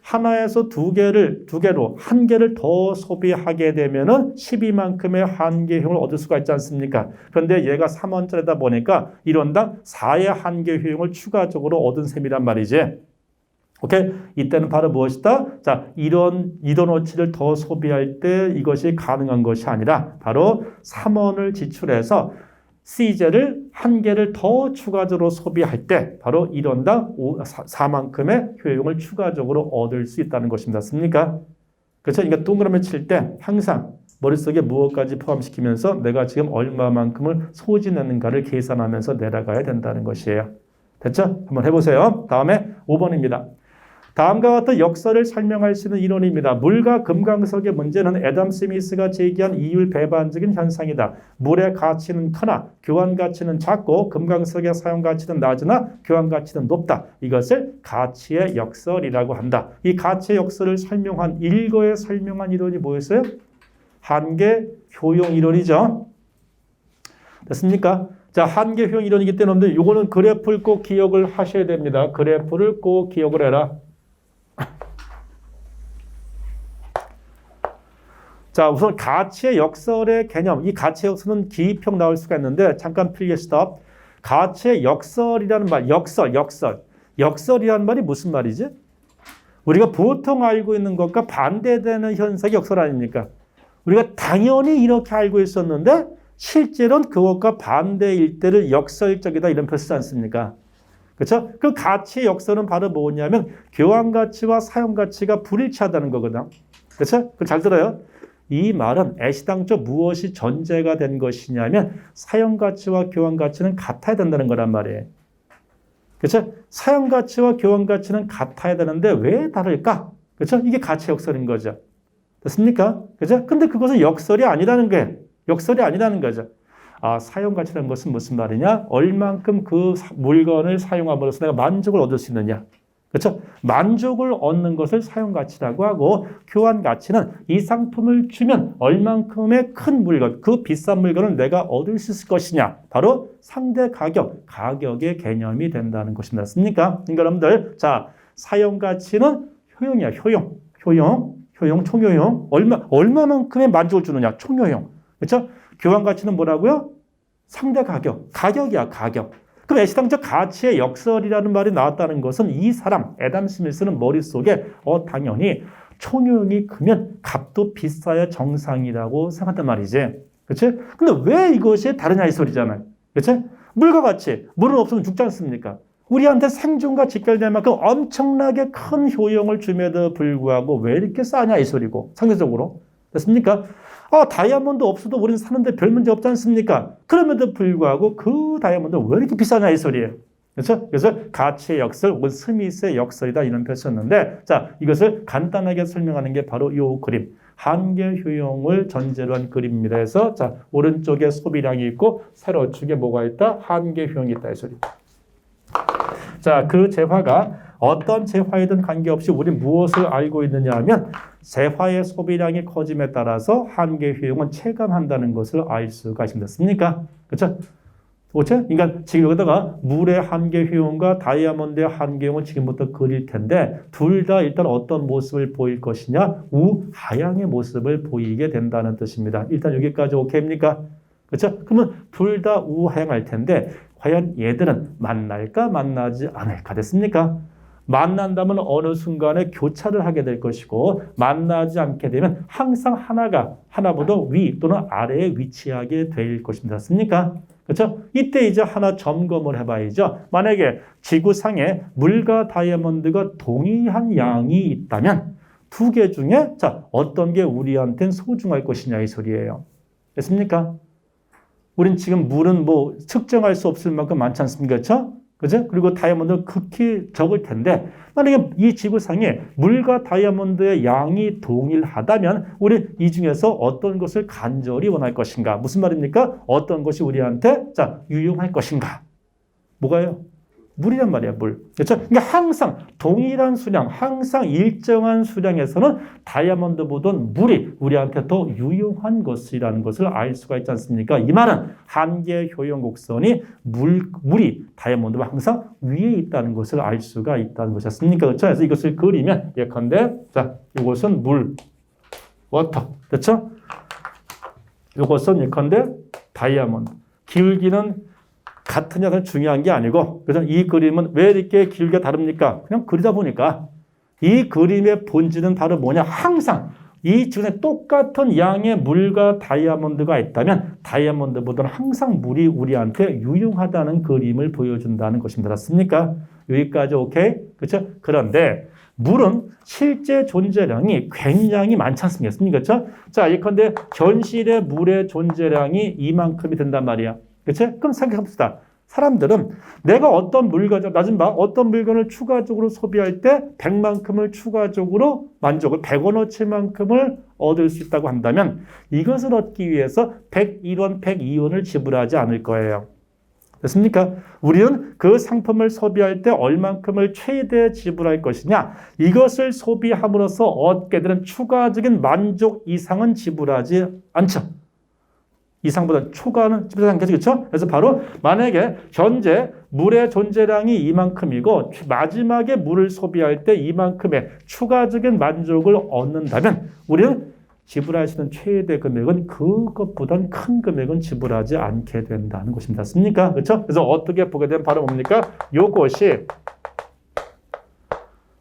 Speaker 1: 하나에서 두 개로 한 개를 더 소비하게 되면은 12만큼의 한계효용을 얻을 수가 있지 않습니까? 그런데 얘가 3원짜리다 보니까 1원당 4의 한계효용을 추가적으로 얻은 셈이란 말이지. 오케이? 이때는 바로 무엇이다? 자, 1원어치를 더 소비할 때 이것이 가능한 것이 아니라 바로 3원을 지출해서 C제를 한 개를 더 추가적으로 소비할 때 바로 1원당 4만큼의 효용을 추가적으로 얻을 수 있다는 것입니다. 맞습니까? 그렇죠? 그러니까 동그라미 칠 때 항상 머릿속에 무엇까지 포함시키면서 내가 지금 얼마만큼을 소진하는가를 계산하면서 내려가야 된다는 것이에요. 됐죠? 한번 해보세요. 다음에 5번입니다. 다음과 같은 역설을 설명할 수 있는 이론입니다. 물과 금강석의 문제는 애덤 스미스가 제기한 이율 배반적인 현상이다. 물의 가치는 크나 교환 가치는 작고 금강석의 사용 가치는 낮으나 교환 가치는 높다. 이것을 가치의 역설이라고 한다. 이 가치의 역설을 설명한 일거에 설명한 이론이 뭐였어요? 한계 효용 이론이죠. 됐습니까? 자, 한계 효용 이론이기 때문에 이거는 그래프를 꼭 기억을 하셔야 됩니다. 그래프를 꼭 기억을 해라. 자, 우선 가치의 역설의 개념. 이 가치의 역설은 기입형 나올 수가 있는데 잠깐 필기 스톱. 가치의 역설이라는 말, 역설이라는 말이 무슨 말이지? 우리가 보통 알고 있는 것과 반대되는 현상이 역설 아닙니까? 우리가 당연히 이렇게 알고 있었는데 실제로는 그것과 반대일 때를 역설적이다 이런 표현 쓰지 않습니까? 그렇죠? 그 가치의 역설은 바로 뭐냐면 교환 가치와 사용 가치가 불일치하다는 거거든. 그렇죠? 그걸 잘 들어요. 이 말은 애시당초 무엇이 전제가 된 것이냐면 사용 가치와 교환 가치는 같아야 된다는 거란 말이에요. 그렇죠? 사용 가치와 교환 가치는 같아야 되는데 왜 다를까? 그렇죠? 이게 가치 역설인 거죠. 됐습니까? 그렇죠? 근데 그것은 역설이 아니라는 거죠. 아, 사용 가치라는 것은 무슨 말이냐? 얼만큼 그 물건을 사용함으로써 내가 만족을 얻을 수 있느냐? 그렇죠? 만족을 얻는 것을 사용 가치라고 하고 교환 가치는 이 상품을 주면 얼만큼의 큰 물건, 그 비싼 물건을 내가 얻을 수 있을 것이냐. 바로 상대 가격의 개념이 된다는 것입니다. 맞습니까? 그러니까 여러분들, 자, 사용 가치는 효용이야. 효용, 총효용. 얼마만큼의 만족을 주느냐. 총효용. 그렇죠? 교환 가치는 뭐라고요? 상대 가격이야. 그럼 애시당초 가치의 역설이라는 말이 나왔다는 것은 이 사람, 애덤 스미스는 머릿속에 당연히 총효용이 크면 값도 비싸야 정상이라고 생각한단 말이지. 그렇지? 근데 왜 이것이 다르냐 이 소리잖아요. 그렇지? 물과 같이, 물은 없으면 죽지 않습니까? 우리한테 생존과 직결될 만큼 엄청나게 큰 효용을 줌에도 불구하고 왜 이렇게 싸냐 이 소리고 상대적으로. 됐습니까? 다이아몬드 없어도 우리는 사는데 별 문제 없지 않습니까? 그럼에도 불구하고 그 다이아몬드는 왜 이렇게 비싸냐 이 소리예요. 그렇죠? 그래서 가치의 역설 혹은 스미스의 역설이다 이런 표현을 썼는데 자, 이것을 간단하게 설명하는 게 바로 이 그림. 한계 효용을 전제로 한 그림입니다. 그래서 자, 오른쪽에 소비량이 있고 세로 쪽에 뭐가 있다? 한계 효용이 있다 이 소리. 자, 그 재화가 어떤 재화이든 관계없이 우리는 무엇을 알고 있느냐 하면 재화의 소비량이 커짐에 따라서 한계 효용은 체감한다는 것을 알 수가 있습니다. 그렇죠? 그렇죠? 그러니까 지금 여기다가 물의 한계 효용과 다이아몬드의 한계 효용은 지금부터 그릴 텐데 둘 다 일단 어떤 모습을 보일 것이냐? 우하향의 모습을 보이게 된다는 뜻입니다. 일단 여기까지 오케이입니까? 그렇죠? 그러면 둘 다 우하향할 텐데 과연 얘들은 만날까 만나지 않을까 됐습니까? 만난다면 어느 순간에 교차를 하게 될 것이고 만나지 않게 되면 항상 하나보다 위 또는 아래에 위치하게 될 것입니다. 맞습니까? 그렇죠? 이때 이제 하나 점검을 해봐야죠. 만약에 지구상에 물과 다이아몬드가 동일한 양이 있다면 두 개 중에 자 어떤 게 우리한테는 소중할 것이냐 이 소리예요. 됐습니까? 우린 지금 물은 뭐 측정할 수 없을 만큼 많지 않습니까? 그렇죠? 그죠? 그리고 다이아몬드는 극히 적을 텐데 만약에 이 지구상에 물과 다이아몬드의 양이 동일하다면 우리 이 중에서 어떤 것을 간절히 원할 것인가? 무슨 말입니까? 어떤 것이 우리한테 자 유용할 것인가? 뭐가요? 물이란 말이야, 물. 그렇죠? 그러니까 항상 동일한 수량, 항상 일정한 수량에서는 다이아몬드보다는 물이 우리한테 더 유용한 것이라는 것을 알 수가 있지 않습니까? 이 말은 한계 효용 곡선이 물이 다이아몬드와 항상 위에 있다는 것을 알 수가 있다는 것이었습니까? 그렇죠? 그래서 이것을 그리면 예컨대 자, 이것은 물, 워터. 그렇죠? 이것은 예컨대 다이아몬드. 기울기는 같으냐는 중요한 게 아니고, 그래서 이 그림은 왜 이렇게 길게 다릅니까? 그냥 그리다 보니까 이 그림의 본질은 바로 뭐냐? 항상 이 중에 똑같은 양의 물과 다이아몬드가 있다면 다이아몬드보다는 항상 물이 우리한테 유용하다는 그림을 보여준다는 것입니다. 맞습니까? 여기까지 오케이? 그렇죠? 그런데 물은 실제 존재량이 굉장히 많지 않습니까? 그렇죠? 자, 예컨대 현실의 물의 존재량이 이만큼이 된단 말이야. 그렇죠? 그럼 생각해봅시다. 사람들은 내가 어떤 물건을, 낮은 방, 어떤 물건을 추가적으로 소비할 때 100만큼을 추가적으로 만족을, 100원어치만큼을 얻을 수 있다고 한다면 이것을 얻기 위해서 101원, 102원을 지불하지 않을 거예요. 됐습니까? 우리는 그 상품을 소비할 때 얼만큼을 최대 지불할 것이냐, 이것을 소비함으로써 얻게 되는 추가적인 만족 이상은 지불하지 않죠. 이상보다 초과는 지불하지 않겠죠. 그렇죠? 그래서 바로 만약에 현재 물의 존재량이 이만큼이고 마지막에 물을 소비할 때 이만큼의 추가적인 만족을 얻는다면 우리는 지불할 수 있는 최대 금액은 그것보단 큰 금액은 지불하지 않게 된다는 것입니다. 맞습니까? 그렇죠? 그래서 어떻게 보게 되면 바로 뭡니까? 요것이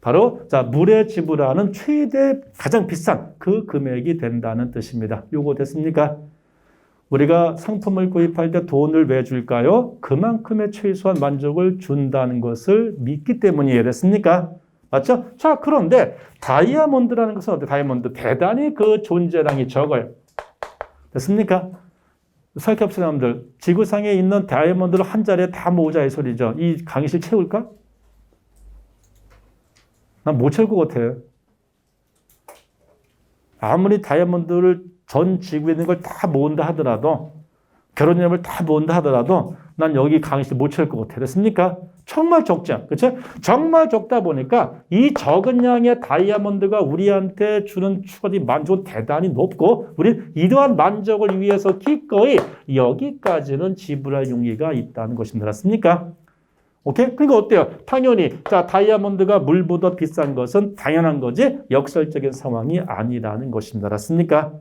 Speaker 1: 바로 자 물에 지불하는 최대 가장 비싼 그 금액이 된다는 뜻입니다. 요거 됐습니까? 우리가 상품을 구입할 때 돈을 왜 줄까요? 그만큼의 최소한 만족을 준다는 것을 믿기 때문이에요. 됐습니까? 맞죠? 자, 그런데 다이아몬드라는 것은 어때요? 다이아몬드 대단히 그 존재량이 적어요. 됐습니까? 설계 사람들 지구상에 있는 다이아몬드를 한 자리에 다 모으자 이 소리죠. 이 강의실 채울까? 난 못 채울 것 같아요. 아무리 다이아몬드를 전 지구에 있는 걸 다 모은다 하더라도 결혼기념을 다 모은다 하더라도 난 여기 강의실 못 채울 것 같아요. 됐습니까? 정말 적죠. 그렇죠? 정말 적다 보니까 이 적은 양의 다이아몬드가 우리한테 주는 추가적인 만족은 대단히 높고 우리는 이러한 만족을 위해서 기꺼이 여기까지는 지불할 용의가 있다는 것입니다. 맞습니까? 오케이? 그러니까 어때요? 당연히 자 다이아몬드가 물보다 비싼 것은 당연한 거지 역설적인 상황이 아니라는 것입니다. 맞습니까?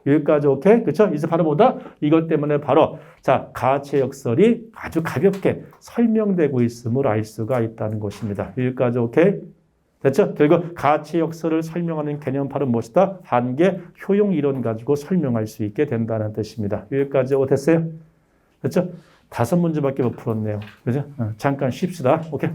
Speaker 1: 여기까지 오케이? 그렇죠? 이제 바로 보다 이것 때문에 바로 자 가치의 역설이 아주 가볍게 설명되고 있음을 알 수가 있다는 것입니다. 여기까지 오케이? 됐죠? 결국 가치의 역설을 설명하는 개념은 바로 무엇이다? 한계 효용 이론 가지고 설명할 수 있게 된다는 뜻입니다. 여기까지 됐어요? 됐죠? 5문제밖에 못 풀었네요. 그죠? 잠깐 쉽시다. 오케이?